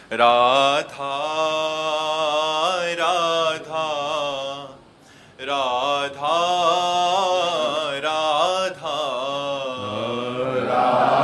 राधा राधा राधा राधा राधा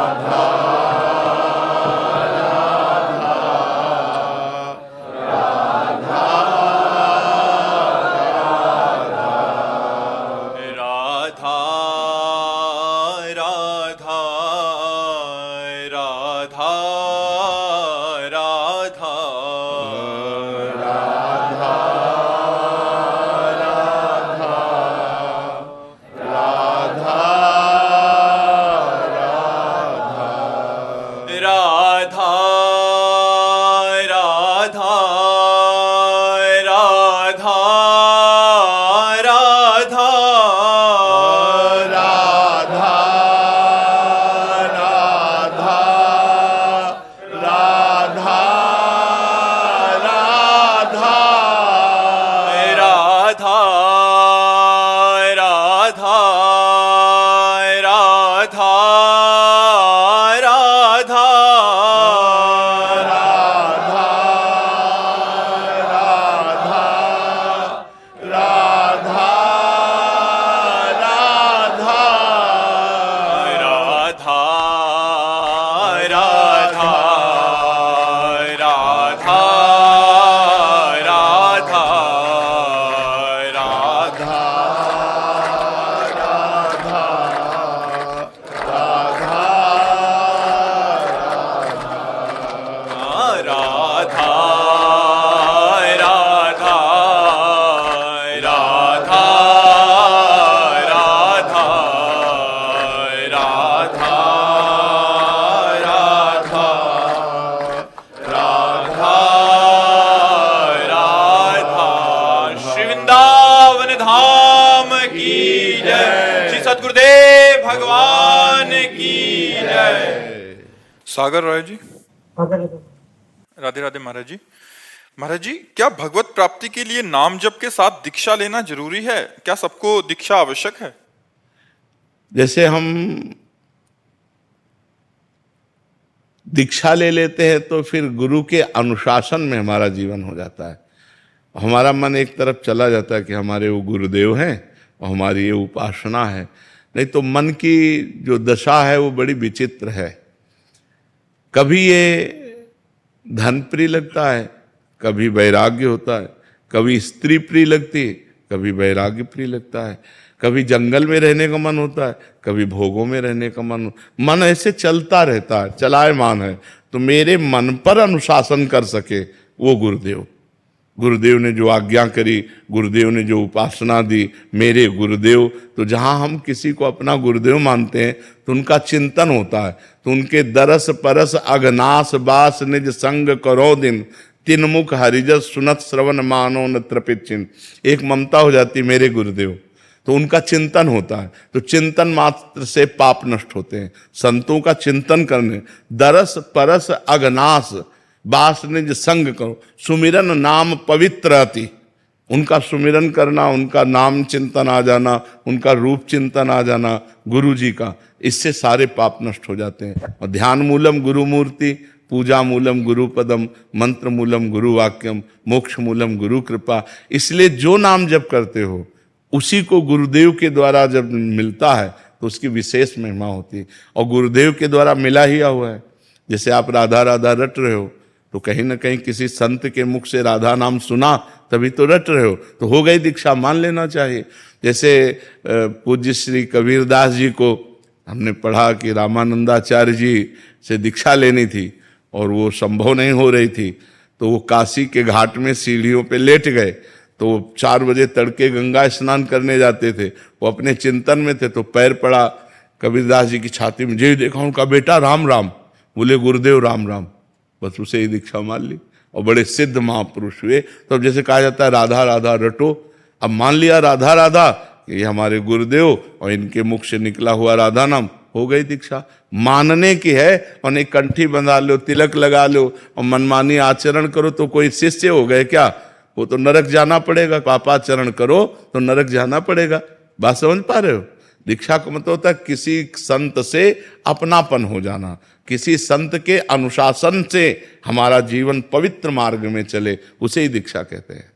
सतगुरुदेव भगवान की जय। सागर राय जी, राधे राधे। महाराज जी, महाराज जी, क्या भगवत प्राप्ति के लिए नाम जप के साथ दीक्षा लेना जरूरी है? क्या सबको दीक्षा आवश्यक है? जैसे हम दीक्षा ले लेते हैं तो फिर गुरु के अनुशासन में हमारा जीवन हो जाता है। हमारा मन एक तरफ चला जाता है कि हमारे वो गुरुदेव हैं और हमारी ये उपासना है। नहीं तो मन की जो दशा है वो बड़ी विचित्र है। कभी ये धन प्रिय लगता है, कभी वैराग्य होता है, कभी स्त्री प्रिय लगती है, कभी वैराग्य प्रिय लगता है, कभी जंगल में रहने का मन होता है, कभी भोगों में रहने का मन ऐसे चलता रहता है, चलायमान है। तो मेरे मन पर अनुशासन कर सके वो गुरुदेव ने जो आज्ञा करी, गुरुदेव ने जो उपासना दी, मेरे गुरुदेव। तो जहाँ हम किसी को अपना गुरुदेव मानते हैं तो उनका चिंतन होता है। तो उनके दरस परस अगनास बास निज संग करो दिन, तीन मुख हरिजस सुनत श्रवण मानो न तृपित चिन्ह। एक ममता हो जाती मेरे गुरुदेव, तो उनका चिंतन होता है। तो चिंतन मात्र से पाप नष्ट होते हैं। संतों का चिंतन करने, दरस परस अगनास बास निज संग करो, सुमिरन नाम पवित्र अति। उनका सुमिरन करना, उनका नाम चिंतन आ जाना, उनका रूप चिंतन आ जाना गुरु जी का, इससे सारे पाप नष्ट हो जाते हैं। और ध्यान मूलम गुरु मूर्ति, पूजा मूलम गुरु पदम, मंत्र मूलम गुरु वाक्यम, मोक्ष मूलम गुरु कृपा। इसलिए जो नाम जप करते हो उसी को गुरुदेव के द्वारा जब मिलता है तो उसकी विशेष महिमा होती है। और गुरुदेव के द्वारा मिला ही हुआ है। जैसे आप राधा राधा रट रहे हो तो कहीं ना कहीं किसी संत के मुख से राधा नाम सुना तभी तो रट रहे हो, तो हो गई दीक्षा, मान लेना चाहिए। जैसे पूज्य श्री कबीरदास जी को हमने पढ़ा कि रामानंदाचार्य जी से दीक्षा लेनी थी और वो संभव नहीं हो रही थी, तो वो काशी के घाट में सीढ़ियों पे लेट गए। तो 4 बजे तड़के गंगा स्नान करने जाते थे, वो अपने चिंतन में थे, तो पैर पड़ा कबीरदास जी की छाती में। जी देखा उनका बेटा राम राम, बोले गुरुदेव राम राम, बस उसे ही दीक्षा मान ली और बड़े सिद्ध महापुरुष हुए। तो अब जैसे कहा जाता है राधा राधा रटो, अब मान लिया राधा राधा कि ये हमारे गुरुदेव और इनके मुख से निकला हुआ राधा नाम, हो गई दीक्षा। मानने की है, और एक कंठी बंधा लो, तिलक लगा लो और मनमानी आचरण करो तो कोई शिष्य हो गए क्या? वो तो नरक जाना पड़ेगा। पापाचरण करो तो नरक जाना पड़ेगा। बात समझ पा रहे हो? दीक्षा का मतलब होता है किसी संत से अपनापन हो जाना, किसी संत के अनुशासन से हमारा जीवन पवित्र मार्ग में चले, उसे ही दीक्षा कहते हैं।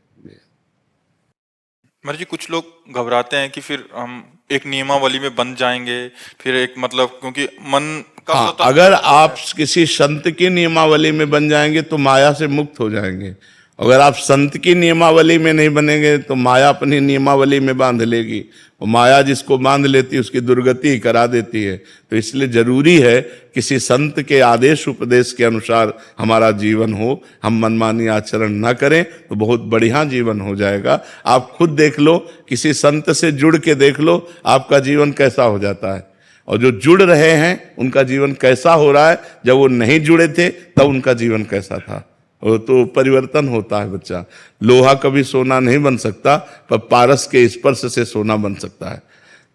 महाराज जी कुछ लोग घबराते हैं कि फिर हम एक नियमावली में बंध जाएंगे, फिर एक मतलब क्योंकि मन का हाँ, स्वतंत्र अगर आप किसी संत की नियमावली में बन जाएंगे तो माया से मुक्त हो जाएंगे। अगर आप संत की नियमावली में नहीं बनेंगे तो माया अपनी नियमावली में बांध लेगी, और माया जिसको बांध लेती है उसकी दुर्गति ही करा देती है। तो इसलिए जरूरी है किसी संत के आदेश उपदेश के अनुसार हमारा जीवन हो, हम मनमानी आचरण ना करें तो बहुत बढ़िया जीवन हो जाएगा। आप खुद देख लो, किसी संत से जुड़ के देख लो आपका जीवन कैसा हो जाता है, और जो जुड़ रहे हैं उनका जीवन कैसा हो रहा है, जब वो नहीं जुड़े थे तब उनका जीवन कैसा था। वो तो परिवर्तन होता है बच्चा। लोहा कभी सोना नहीं बन सकता, पर पारस के स्पर्श से सोना बन सकता है।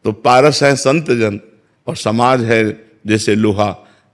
तो पारस है संत जन और समाज है जैसे लोहा।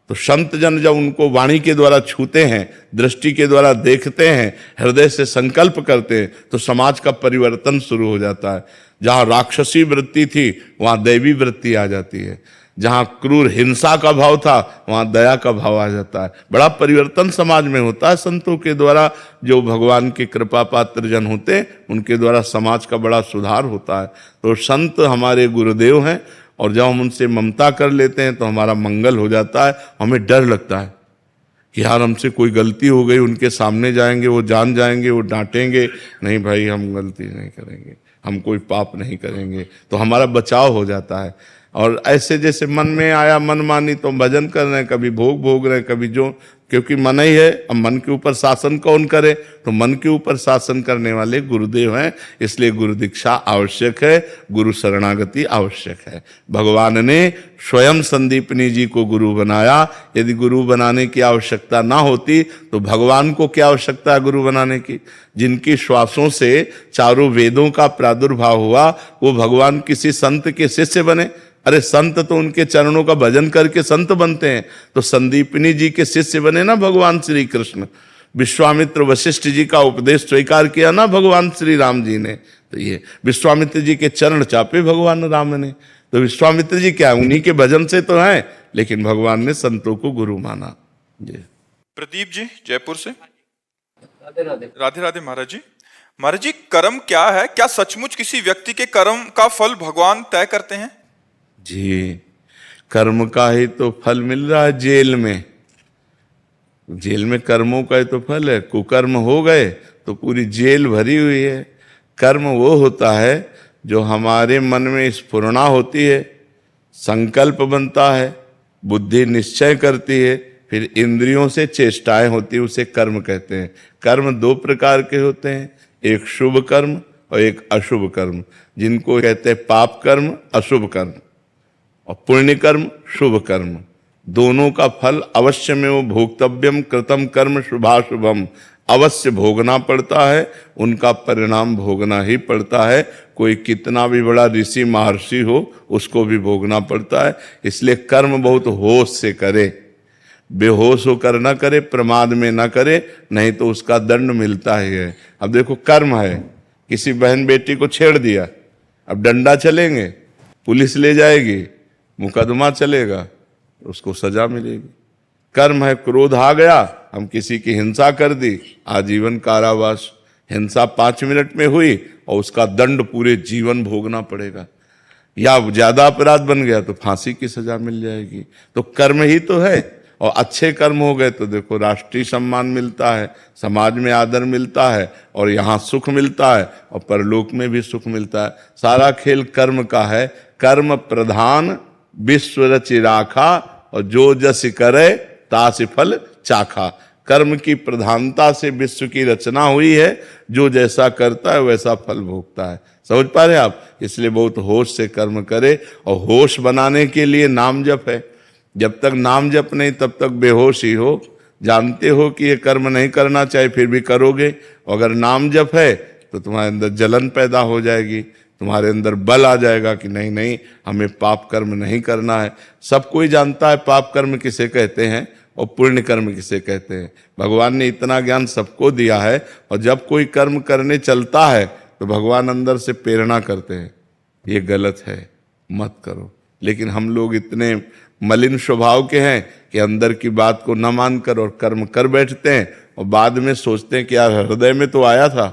तो संत जन जब उनको वाणी के द्वारा छूते हैं, दृष्टि के द्वारा देखते हैं, हृदय से संकल्प करते हैं, तो समाज का परिवर्तन शुरू हो जाता है। जहाँ राक्षसी वृत्ति थी वहाँ दैवी वृत्ति आ जाती है, जहाँ क्रूर हिंसा का भाव था वहाँ दया का भाव आ जाता है। बड़ा परिवर्तन समाज में होता है संतों के द्वारा। जो भगवान के कृपा पात्र जन होते हैं उनके द्वारा समाज का बड़ा सुधार होता है। तो संत हमारे गुरुदेव हैं, और जब हम उनसे ममता कर लेते हैं तो हमारा मंगल हो जाता है। हमें डर लगता है कि यार हमसे कोई गलती हो गई, उनके सामने जाएंगे, वो जान जाएंगे, वो डांटेंगे। नहीं भाई, हम गलती नहीं करेंगे, हम कोई पाप नहीं करेंगे, तो हमारा बचाव हो जाता है। और ऐसे जैसे मन में आया मन मानी तो हम भजन कर रहे हैं, कभी भोग भोग रहे हैं, कभी जो, क्योंकि मन ही है। अब मन के ऊपर शासन कौन करे, तो मन के ऊपर शासन करने वाले गुरुदेव हैं। इसलिए गुरु दीक्षा आवश्यक है, गुरु शरणागति आवश्यक है। भगवान ने स्वयं संदीपनी जी को गुरु बनाया। यदि गुरु बनाने की आवश्यकता ना होती तो भगवान को क्या आवश्यकता है गुरु बनाने की। जिनकी श्वासों से चारों वेदों का प्रादुर्भाव हुआ, वो भगवान किसी संत के शिष्य बने। अरे संत तो उनके चरणों का भजन करके संत बनते हैं। तो संदीपनी जी के शिष्य बने ना भगवान श्री कृष्ण। विश्वामित्र वशिष्ठ जी का उपदेश स्वीकार किया ना भगवान श्री राम जी ने। तो ये विश्वामित्र जी के चरण चापे भगवान राम ने। तो विश्वामित्र जी क्या, उन्हीं के भजन से तो हैं, लेकिन भगवान ने संतों को गुरु माना। जी प्रदीप जी जयपुर से। राधे राधे महाराज जी। महाराज जी कर्म क्या है? क्या सचमुच किसी व्यक्ति के कर्म का फल भगवान तय करते हैं? जी, कर्म का ही तो फल मिल रहा है जेल में। जेल में कर्मों का ही तो फल है। कुकर्म हो गए तो पूरी जेल भरी हुई है। कर्म वो होता है जो हमारे मन में स्फुरणा होती है, संकल्प बनता है, बुद्धि निश्चय करती है, फिर इंद्रियों से चेष्टाएं होती है, उसे कर्म कहते हैं। कर्म दो प्रकार के होते हैं, एक शुभ कर्म और एक अशुभ कर्म, जिनको कहते हैं पाप कर्म, अशुभ कर्म, और पुण्य कर्म, शुभ कर्म। दोनों का फल अवश्य में वो भोक्तव्यम कृतम कर्म शुभाशुभम, अवश्य भोगना पड़ता है। उनका परिणाम भोगना ही पड़ता है। कोई कितना भी बड़ा ऋषि महर्षि हो उसको भी भोगना पड़ता है। इसलिए कर्म बहुत होश से करे, बेहोश होकर न करे, प्रमाद में न करे, नहीं तो उसका दंड मिलता ही है। अब देखो कर्म है, किसी बहन बेटी को छेड़ दिया, अब डंडा चलेंगे, पुलिस ले जाएगी, मुकदमा चलेगा, उसको सजा मिलेगी। कर्म है, क्रोध आ गया, हम किसी की हिंसा कर दी, आजीवन कारावास। हिंसा 5 मिनट में हुई और उसका दंड पूरे जीवन भोगना पड़ेगा। या ज्यादा अपराध बन गया तो फांसी की सजा मिल जाएगी। तो कर्म ही तो है। और अच्छे कर्म हो गए तो देखो राष्ट्रीय सम्मान मिलता है, समाज में आदर मिलता है, और यहाँ सुख मिलता है, और परलोक में भी सुख मिलता है। सारा खेल कर्म का है। कर्म प्रधान विश्व रचि राखा, और जो जस करे तास फल चाखा। कर्म की प्रधानता से विश्व की रचना हुई है। जो जैसा करता है वैसा फल भोगता है। समझ पा रहे आप? इसलिए बहुत होश से कर्म करे। और होश बनाने के लिए नाम जप है। जब तक नाम जप नहीं तब तक बेहोश ही हो। जानते हो कि ये कर्म नहीं करना चाहिए, फिर भी करोगे। अगर नाम जप है तो तुम्हारे अंदर जलन पैदा हो जाएगी, तुम्हारे अंदर बल आ जाएगा कि नहीं नहीं, हमें पाप कर्म नहीं करना है। सब कोई जानता है पाप कर्म किसे कहते हैं और पुण्य कर्म किसे कहते हैं। भगवान ने इतना ज्ञान सबको दिया है। और जब कोई कर्म करने चलता है तो भगवान अंदर से प्रेरणा करते हैं, ये गलत है, मत करो। लेकिन हम लोग इतने मलिन स्वभाव के हैं कि अंदर की बात को न मानकर और कर्म कर बैठते हैं, और बाद में सोचते हैं कि यार हृदय में तो आया था,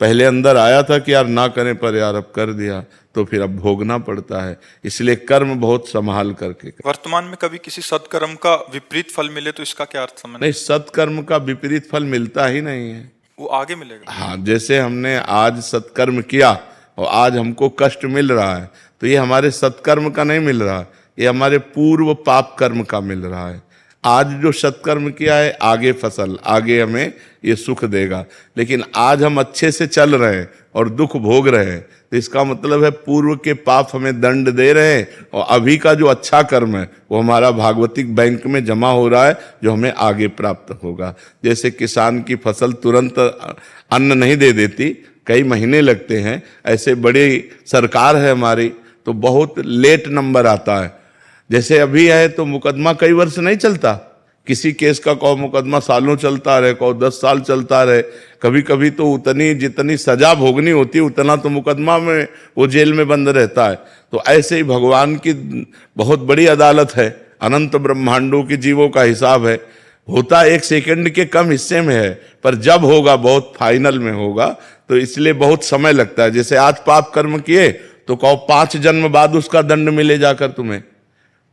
पहले अंदर आया था कि यार ना करें, पर यार अब कर दिया तो फिर अब भोगना पड़ता है। इसलिए कर्म बहुत संभाल करके करें। वर्तमान में कभी किसी सत्कर्म का विपरीत फल मिले तो इसका क्या अर्थ समझ? नहीं, सत्कर्म का विपरीत फल मिलता ही नहीं है, वो आगे मिलेगा। हाँ, जैसे हमने आज सत्कर्म किया और आज हमको कष्ट मिल रहा है, तो ये हमारे सत्कर्म का नहीं मिल रहा, ये हमारे पूर्व पाप कर्म का मिल रहा है। आज जो सत्कर्म किया है, आगे फसल, आगे हमें ये सुख देगा। लेकिन आज हम अच्छे से चल रहे हैं और दुख भोग रहे हैं, तो इसका मतलब है पूर्व के पाप हमें दंड दे रहे हैं, और अभी का जो अच्छा कर्म है वो हमारा भागवतिक बैंक में जमा हो रहा है, जो हमें आगे प्राप्त होगा। जैसे किसान की फसल तुरंत अन्न नहीं दे देती, कई महीने लगते हैं, ऐसे बड़ी सरकार है हमारी तो बहुत लेट नंबर आता है। जैसे अभी है तो मुकदमा कई वर्ष नहीं चलता, किसी केस का कहो मुकदमा सालों चलता रहे, कहो 10 साल चलता रहे, कभी कभी तो उतनी जितनी सजा भोगनी होती है उतना तो मुकदमा में वो जेल में बंद रहता है। तो ऐसे ही भगवान की बहुत बड़ी अदालत है, अनंत ब्रह्मांडों की जीवों का हिसाब है, होता 1 सेकंड के कम हिस्से में है, पर जब होगा बहुत फाइनल में होगा, तो इसलिए बहुत समय लगता है। जैसे आज पाप कर्म किए तो कहो 5 जन्म बाद उसका दंड मिले जाकर तुम्हें,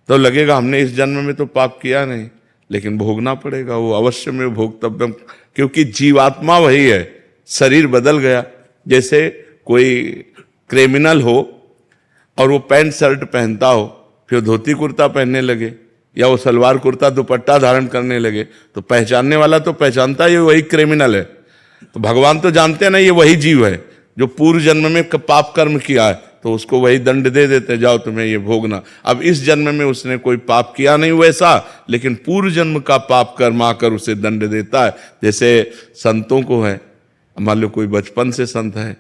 तो लगेगा हमने इस जन्म में तो पाप किया नहीं, लेकिन भोगना पड़ेगा, वो अवश्य में भोगतव्यम, क्योंकि जीवात्मा वही है, शरीर बदल गया। जैसे कोई क्रिमिनल हो और वो पैंट शर्ट पहनता हो, फिर धोती कुर्ता पहनने लगे, या वो सलवार कुर्ता दुपट्टा धारण करने लगे, तो पहचानने वाला तो पहचानता है ये वही क्रिमिनल है। तो भगवान तो जानते हैं ना ये वही जीव है जो पूर्व जन्म में पाप कर्म किया है, तो उसको वही दंड दे देते, जाओ तुम्हें ये भोगना। अब इस जन्म में उसने कोई पाप किया नहीं वैसा, लेकिन पूर्व जन्म का पाप कर्म आकर उसे दंड देता है। जैसे संतों को है, मान लो कोई बचपन से संत है,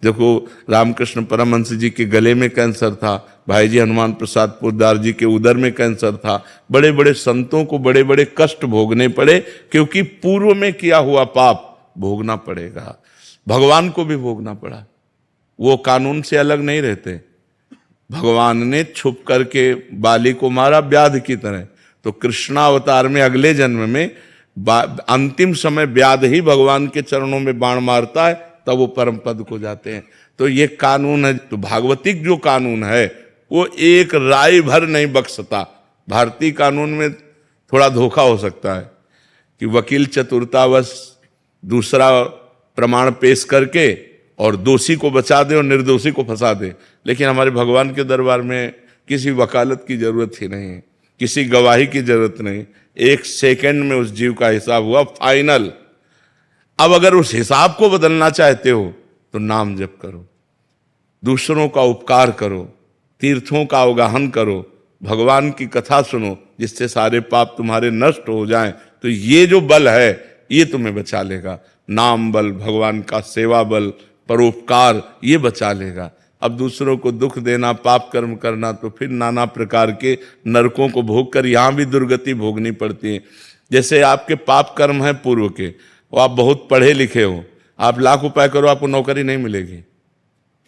देखो रामकृष्ण परमहंस जी के गले में कैंसर था, भाई जी हनुमान प्रसाद पोद्दार जी के उदर में कैंसर था, बड़े बड़े संतों को बड़े बड़े कष्ट भोगने पड़े, क्योंकि पूर्व में किया हुआ पाप भोगना पड़ेगा। भगवान को भी भोगना पड़ा, वो कानून से अलग नहीं रहते। भगवान ने छुप करके बाली को मारा व्याध की तरह, तो कृष्णावतार में अगले जन्म में अंतिम समय व्याध ही भगवान के चरणों में बाण मारता है, तब वो परम पद को जाते हैं। तो ये कानून है। तो भागवतिक जो कानून है वो एक राय भर नहीं बख्शता। भारतीय कानून में थोड़ा धोखा हो सकता है कि वकील चतुरतावश दूसरा प्रमाण पेश करके और दोषी को बचा दे और निर्दोषी को फंसा दे, लेकिन हमारे भगवान के दरबार में किसी वकालत की जरूरत ही नहीं है, किसी गवाही की जरूरत नहीं। 1 सेकंड में उस जीव का हिसाब हुआ फाइनल। अब अगर उस हिसाब को बदलना चाहते हो तो नाम जप करो, दूसरों का उपकार करो, तीर्थों का अवगाहन करो, भगवान की कथा सुनो, जिससे सारे पाप तुम्हारे नष्ट हो जाएं। तो ये जो बल है ये तुम्हें बचा लेगा। नाम बल, भगवान का सेवा बल, परोपकार, ये बचा लेगा। अब दूसरों को दुख देना, पाप कर्म करना, तो फिर नाना प्रकार के नरकों को भोग कर यहाँ भी दुर्गति भोगनी पड़ती है। जैसे आपके पाप कर्म है पूर्व के, वो आप बहुत पढ़े लिखे हो, आप लाख उपाय करो आपको नौकरी नहीं मिलेगी,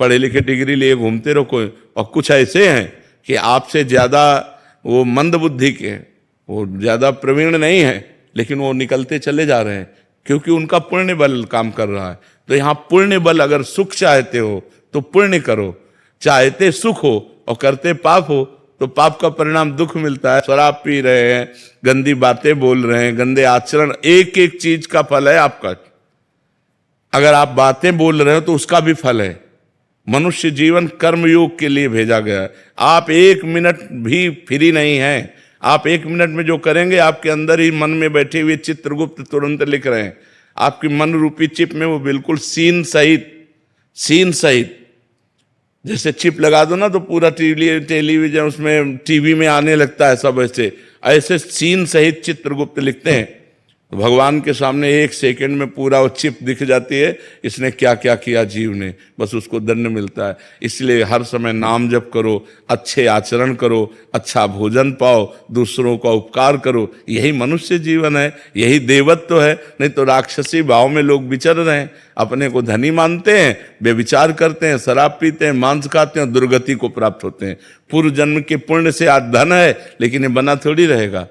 पढ़े लिखे डिग्री लिए घूमते रहो कोई। और कुछ ऐसे हैं कि आपसे ज़्यादा वो मंद बुद्धि के, वो ज़्यादा प्रवीण नहीं है, लेकिन वो निकलते चले जा रहे हैं, क्योंकि उनका पुण्य बल काम कर रहा है। तो यहाँ पुण्य बल, अगर सुख चाहते हो तो पुण्य करो, चाहते सुख हो और करते पाप हो तो पाप का परिणाम दुख मिलता है। शराब पी रहे हैं, गंदी बातें बोल रहे हैं, गंदे आचरण, एक एक चीज का फल है आपका। अगर आप बातें बोल रहे हो तो उसका भी फल है। मनुष्य जीवन कर्मयोग के लिए भेजा गया है। आप 1 मिनट भी फ्री नहीं हैं। आप 1 मिनट में जो करेंगे, आपके अंदर ही मन में बैठे हुए चित्रगुप्त तुरंत लिख रहे हैं। आपकी मन रूपी चिप में वो बिल्कुल सीन सहित जैसे चिप लगा दो ना तो पूरा टेलीविजन उसमें टीवी में आने लगता है, सब ऐसे सीन सहित चित्रगुप्त लिखते हैं। तो भगवान के सामने एक सेकंड में पूरा वो चिप दिख जाती है, इसने क्या क्या किया जीव ने, बस उसको दंड मिलता है। इसलिए हर समय नाम जप करो, अच्छे आचरण करो, अच्छा भोजन पाओ, दूसरों का उपकार करो, यही मनुष्य जीवन है, यही देवत्व है। नहीं तो राक्षसी भाव में लोग विचर रहे हैं, अपने को धनी मानते हैं, व्यभिचार करते हैं, शराब पीते हैं, मांस खाते हैं, दुर्गति को प्राप्त होते हैं। पूर्व जन्म के पुण्य से आज धन है, लेकिन ये बना थोड़ी रहेगा,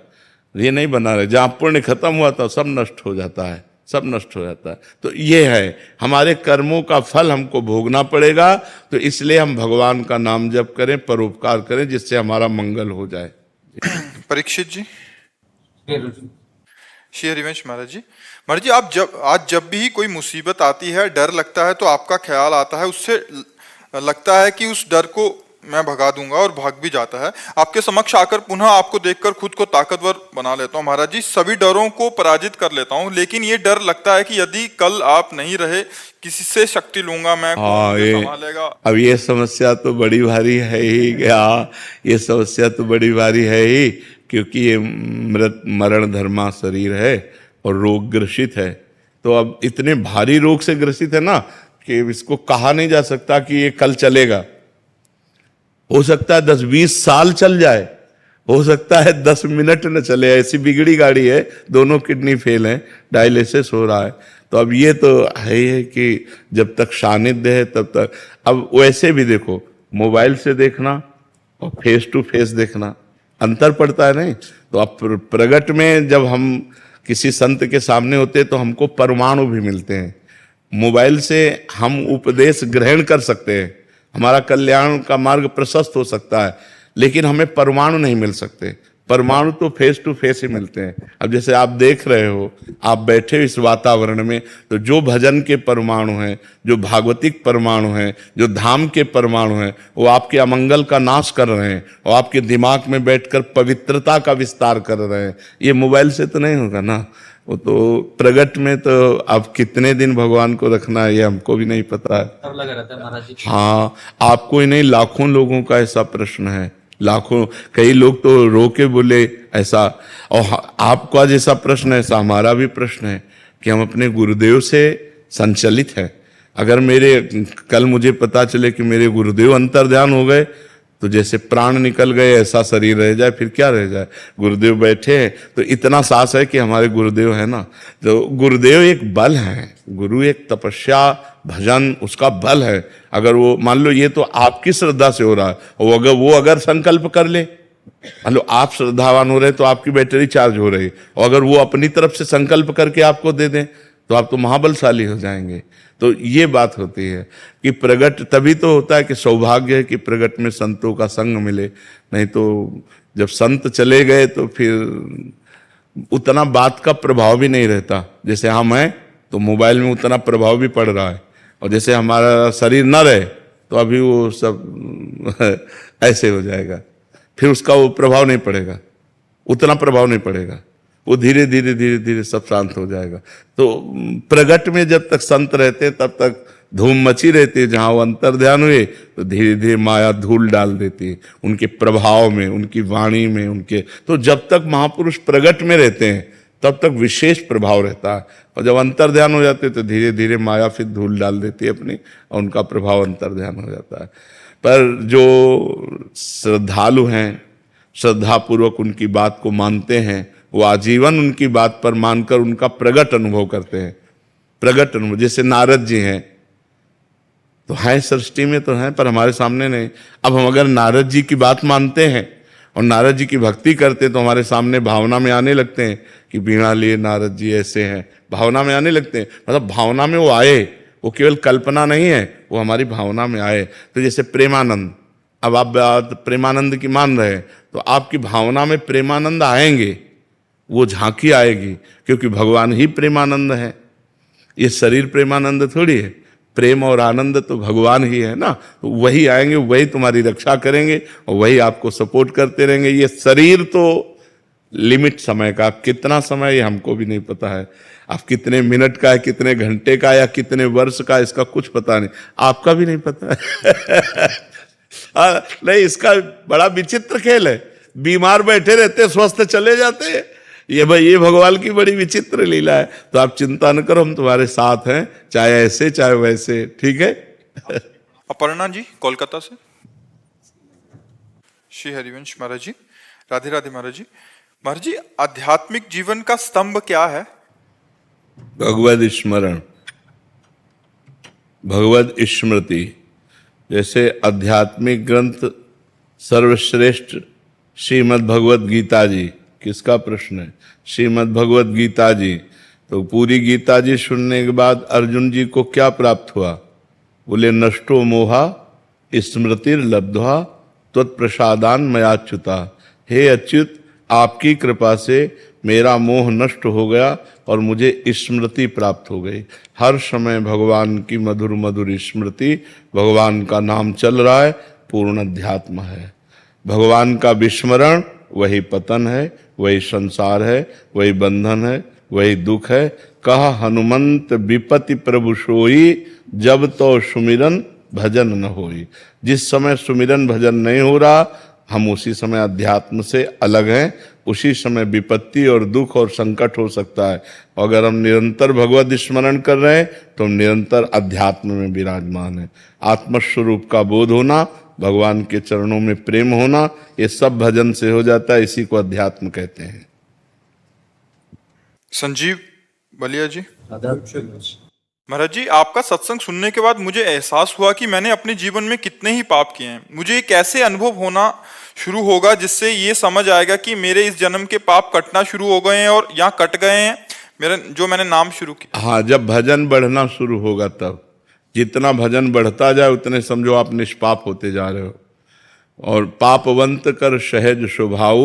ये नहीं बना रहे। जहाँ पुण्य खत्म हुआ था सब नष्ट हो जाता है, सब नष्ट हो जाता है। तो ये है, हमारे कर्मों का फल हमको भोगना पड़ेगा। तो इसलिए हम भगवान का नाम जप करें, परोपकार करें, जिससे हमारा मंगल हो जाए। परीक्षित जी। श्री हरिवंश महाराज जी। महाराज जी, आप जब भी कोई मुसीबत आती है, डर लगता है, तो आपका ख्याल आता है, उससे लगता है कि उस डर को मैं भगा दूंगा, और भाग भी जाता है। आपके समक्ष आकर पुनः आपको देखकर खुद को ताकतवर बना लेता हूँ महाराज जी, सभी डरों को पराजित कर लेता हूँ। लेकिन ये डर लगता है कि यदि कल आप नहीं रहे, किसी से शक्ति लूंगा मैं, कौन मुझे संभालेगा। अब ये समस्या तो बड़ी भारी है ही क्या, ये समस्या तो बड़ी भारी है ही, क्योंकि ये मृत मरण धर्मा शरीर है और रोग ग्रसित है। तो अब इतने भारी रोग से ग्रसित है ना कि इसको कहा नहीं जा सकता कि ये कल चलेगा। हो सकता है 10-20 साल चल जाए, हो सकता है 10 मिनट न चले। ऐसी बिगड़ी गाड़ी है, दोनों किडनी फेल है, डायलिसिस हो रहा है। तो अब ये तो है ही है कि जब तक सानिध्य है तब तक। अब वैसे भी देखो, मोबाइल से देखना और फेस टू फेस देखना अंतर पड़ता है नहीं। तो अब प्रगट में जब हम किसी संत के सामने होते हैं तो हमको परमाणु भी मिलते हैं। मोबाइल से हम उपदेश ग्रहण कर सकते हैं, हमारा कल्याण का मार्ग प्रशस्त हो सकता है, लेकिन हमें परमाणु नहीं मिल सकते। परमाणु तो फेस टू फेस ही मिलते हैं। अब जैसे आप देख रहे हो, आप बैठे हो इस वातावरण में, तो जो भजन के परमाणु हैं, जो भागवतिक परमाणु हैं, जो धाम के परमाणु हैं, वो आपके अमंगल का नाश कर रहे हैं और आपके दिमाग में बैठकर पवित्रता का विस्तार कर रहे हैं। ये मोबाइल से तो नहीं होगा ना। वो तो प्रगट में तो अब कितने दिन भगवान को रखना है ये हमको भी नहीं पता है। सब लगा रहता है महाराज जी। हाँ, आपको ही नहीं, लाखों लोगों का ऐसा प्रश्न है, लाखों। कई लोग तो रो के बोले ऐसा, और आपको आज ऐसा प्रश्न है, ऐसा हमारा भी प्रश्न है कि हम अपने गुरुदेव से संचलित हैं। अगर मेरे कल मुझे पता चले कि मेरे गुरुदेव अंतर्ध्यान हो गए, तो जैसे प्राण निकल गए ऐसा शरीर रह जाए, फिर क्या रह जाए। गुरुदेव बैठे हैं तो इतना साहस है कि हमारे गुरुदेव है ना। तो गुरुदेव एक बल है, गुरु एक तपस्या भजन उसका बल है। अगर वो मान लो ये तो आपकी श्रद्धा से हो रहा है, और वो अगर संकल्प कर ले, मान लो आप श्रद्धावान हो रहे तो आपकी बैटरी चार्ज हो रही, और अगर वो अपनी तरफ से संकल्प करके आपको दे दें तो आप तो महाबलशाली हो जाएंगे। तो ये बात होती है कि प्रगट तभी तो होता है कि सौभाग्य है कि प्रगट में संतों का संग मिले। नहीं तो जब संत चले गए तो फिर उतना बात का प्रभाव भी नहीं रहता। जैसे हम हैं तो मोबाइल में उतना प्रभाव भी पड़ रहा है, और जैसे हमारा शरीर न रहे तो अभी वो सब ऐसे हो जाएगा, फिर उसका वो प्रभाव नहीं पड़ेगा, उतना प्रभाव नहीं पड़ेगा। वो धीरे धीरे धीरे धीरे सब शांत हो जाएगा। तो प्रगट में जब तक संत रहते तब तक धूम मची रहती है। जहाँ वो अंतर्ध्यान हुए तो धीरे धीरे माया धूल डाल देती है उनके प्रभाव में, उनकी वाणी में, उनके। तो जब तक महापुरुष प्रगट में रहते हैं तब तक विशेष प्रभाव रहता है, और जब अंतर्ध्यान हो जाते हैं तो धीरे धीरे माया फिर धूल डाल देती है अपनी, और उनका प्रभाव अंतर्ध्यान हो जाता है। पर जो श्रद्धालु हैं, श्रद्धापूर्वक उनकी बात को मानते हैं, वो आजीवन उनकी बात पर मानकर उनका प्रगट अनुभव करते हैं। प्रगट अनुभव, जैसे नारद जी हैं तो हैं सृष्टि में तो हैं, पर हमारे सामने नहीं। अब हम अगर नारद जी की बात मानते हैं और नारद जी की भक्ति करते हैं तो हमारे सामने भावना में आने लगते हैं कि बीणा लिए नारद जी ऐसे हैं, भावना में आने लगते हैं। मतलब भावना में वो आए, वो केवल कल्पना नहीं है, वो हमारी भावना में आए। तो जैसे प्रेमानंद, अब आप बात प्रेमानंद की मान रहे हैं तो आपकी भावना में प्रेमानंद आएंगे, वो झांकी आएगी, क्योंकि भगवान ही प्रेमानंद है। ये शरीर प्रेमानंद थोड़ी है, प्रेम और आनंद तो भगवान ही है ना। तो वही आएंगे, वही तुम्हारी रक्षा करेंगे और वही आपको सपोर्ट करते रहेंगे। ये शरीर तो लिमिट समय का, कितना समय ये हमको भी नहीं पता है। आप कितने मिनट का है, कितने घंटे का या कितने वर्ष का, इसका कुछ पता नहीं, आपका भी नहीं पता है। नहीं, इसका बड़ा विचित्र खेल है। बीमार बैठे रहते, स्वस्थ चले जाते हैं, ये भाई, ये भगवान की बड़ी विचित्र लीला है। तो आप चिंता न करो, हम तुम्हारे साथ हैं, चाहे ऐसे चाहे वैसे, ठीक है। अपर्णा जी कोलकाता से। श्री हरिवंश महाराज जी, राधे राधे महाराज जी। महाराज जी, आध्यात्मिक जीवन का स्तंभ क्या है? भगवद स्मरण, भगवद स्मृति। जैसे आध्यात्मिक ग्रंथ सर्वश्रेष्ठ श्रीमद् भगवद गीता जी, किसका प्रश्न है? श्रीमद् भगवद गीता जी। तो पूरी गीता जी सुनने के बाद अर्जुन जी को क्या प्राप्त हुआ? बोले नष्टो मोहा स्मृतिर्लब्ध्वा त्वत्प्रसादान मयाच्युता। हे अच्युत, आपकी कृपा से मेरा मोह नष्ट हो गया और मुझे स्मृति प्राप्त हो गई। हर समय भगवान की मधुर मधुर स्मृति, भगवान का नाम चल रहा है, पूर्ण अध्यात्म है। भगवान का विस्मरण वही पतन है, वही संसार है, वही बंधन है, वही दुख है। कहा हनुमंत विपति प्रभु सोई, जब तो सुमिरन भजन न होई। जिस समय सुमिरन भजन नहीं हो रहा, हम उसी समय अध्यात्म से अलग हैं, उसी समय विपत्ति और दुख और संकट हो सकता है। अगर हम निरंतर भगवत स्मरण कर रहे हैं तो हम निरंतर अध्यात्म में विराजमान हैं। आत्मस्वरूप का बोध होना, भगवान के चरणों में प्रेम होना, ये सब भजन से हो जाता है। इसी को अध्यात्म कहते हैं। संजीव बलिया जी। महाराज जी, आपका सत्संग सुनने के बाद मुझे एहसास हुआ कि मैंने अपने जीवन में कितने ही पाप किए हैं। मुझे एक ऐसे अनुभव होना शुरू होगा जिससे ये समझ आएगा कि मेरे इस जन्म के पाप कटना शुरू हो गए हैं और यहाँ कट गए हैं मेरा जो मैंने नाम शुरू किया। हाँ, जब भजन बढ़ना शुरू होगा तब। जितना भजन बढ़ता जाए उतने समझो आप निष्पाप होते जा रहे हो। और पापवंत कर सहज स्वभाव,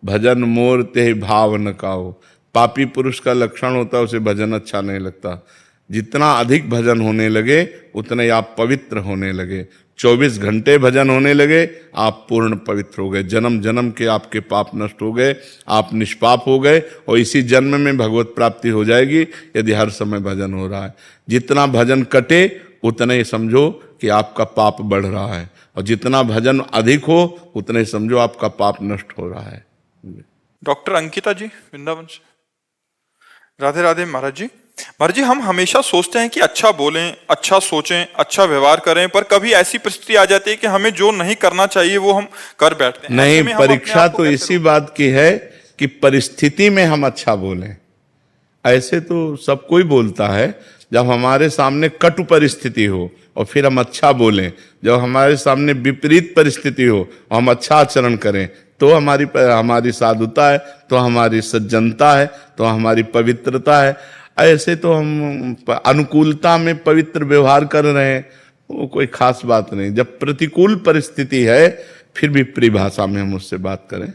भजन मोर ते भाव न काओ। पापी पुरुष का लक्षण होता है, उसे भजन अच्छा नहीं लगता। जितना अधिक भजन होने लगे उतने आप पवित्र होने लगे। 24 घंटे भजन होने लगे, आप पूर्ण पवित्र हो गए। जन्म जन्म के आपके पाप नष्ट हो गए, आप निष्पाप हो गए और इसी जन्म में भगवत प्राप्ति हो जाएगी यदि हर समय भजन हो रहा है। जितना भजन कटे उतने ही समझो कि आपका पाप बढ़ रहा है, और जितना भजन अधिक हो उतने ही समझो आपका पाप नष्ट हो रहा है। डॉक्टर अंकिता जी वृंदावन से। राधे राधे महाराज जी। महाराज जी, हम हमेशा सोचते हैं कि अच्छा बोलें, अच्छा सोचें, अच्छा व्यवहार करें, पर कभी ऐसी परिस्थिति आ जाती है कि हमें जो नहीं करना चाहिए वो हम कर बैठते हैं। नहीं, परीक्षा तो इसी बात की है कि परिस्थिति में हम अच्छा बोलें। ऐसे तो सब कोई बोलता है। जब हमारे सामने कटु परिस्थिति हो और फिर हम अच्छा बोलें, जब हमारे सामने विपरीत परिस्थिति हो और हम अच्छा आचरण करें, तो हमारी साधुता है, तो हमारी सज्जनता है, तो हमारी पवित्रता है। ऐसे तो हम अनुकूलता में पवित्र व्यवहार कर रहे हैं, वो कोई खास बात नहीं। जब प्रतिकूल परिस्थिति है फिर भी परिभाषा में हम उससे बात करें।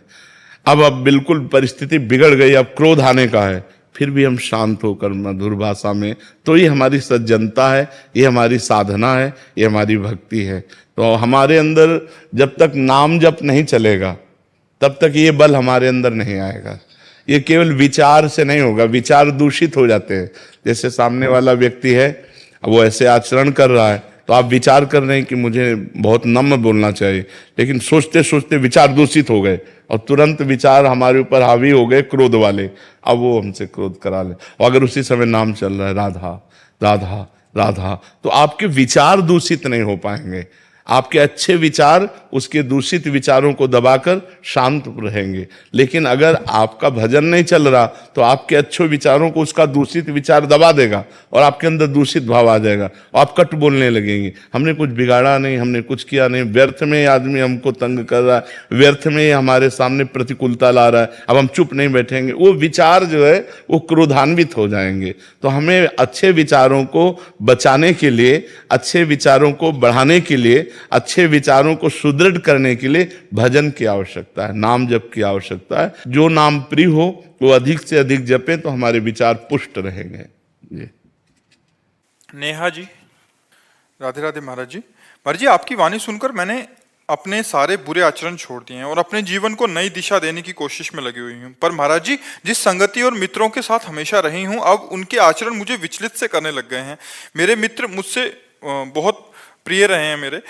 अब बिल्कुल परिस्थिति बिगड़ गई, अब क्रोध आने का है, फिर भी हम शांत होकर मधुर भाषा में, तो ये हमारी सज्जनता है, ये हमारी साधना है, ये हमारी भक्ति है। तो हमारे अंदर जब तक नाम जप नहीं चलेगा तब तक ये बल हमारे अंदर नहीं आएगा। ये केवल विचार से नहीं होगा, विचार दूषित हो जाते हैं। जैसे सामने वाला व्यक्ति है, वो ऐसे आचरण कर रहा है, तो आप विचार कर रहे हैं कि मुझे बहुत नम्र बोलना चाहिए, लेकिन सोचते सोचते विचार दूषित हो गए और तुरंत विचार हमारे ऊपर हावी हो गए क्रोध वाले। अब वो हमसे क्रोध करा ले, और अगर उसी समय नाम चल रहा है राधा राधा राधा, तो आपके विचार दूषित नहीं हो पाएंगे। आपके अच्छे विचार उसके दूषित विचारों को दबाकर शांत रहेंगे। लेकिन अगर आपका भजन नहीं चल रहा तो आपके अच्छे विचारों को उसका दूषित विचार दबा देगा और आपके अंदर दूषित भाव आ जाएगा और आप कट बोलने लगेंगे। हमने कुछ बिगाड़ा नहीं, हमने कुछ किया नहीं, व्यर्थ में आदमी हमको तंग कर रहा है, व्यर्थ में हमारे सामने प्रतिकूलता ला रहा है, अब हम चुप नहीं बैठेंगे। वो विचार जो है वो क्रोधान्वित हो जाएंगे। तो हमें अच्छे विचारों को बचाने के लिए, अच्छे विचारों को बढ़ाने के लिए, अच्छे विचारों को सुदृढ़ करने के लिए भजन की आवश्यकता है, नाम जप की आवश्यकता है। जो नाम प्रिय हो वो अधिक से अधिक जपें तो हमारे विचार पुष्ट रहेंगे। जी। नेहा जी, राधे राधे महाराज जी। महाराज जी, आपकी वाणी सुनकर मैंने अपने सारे बुरे आचरण छोड़ दिए हैं और अपने जीवन को नई दिशा देने की कोशिश में लगी हुई हूँ। पर महाराज जी, जिस संगति और मित्रों के साथ हमेशा रही हूँ, अब उनके आचरण मुझे विचलित से करने लग गए हैं। मेरे मित्र मुझसे बहुत प्रिय रहे हैं मेरे।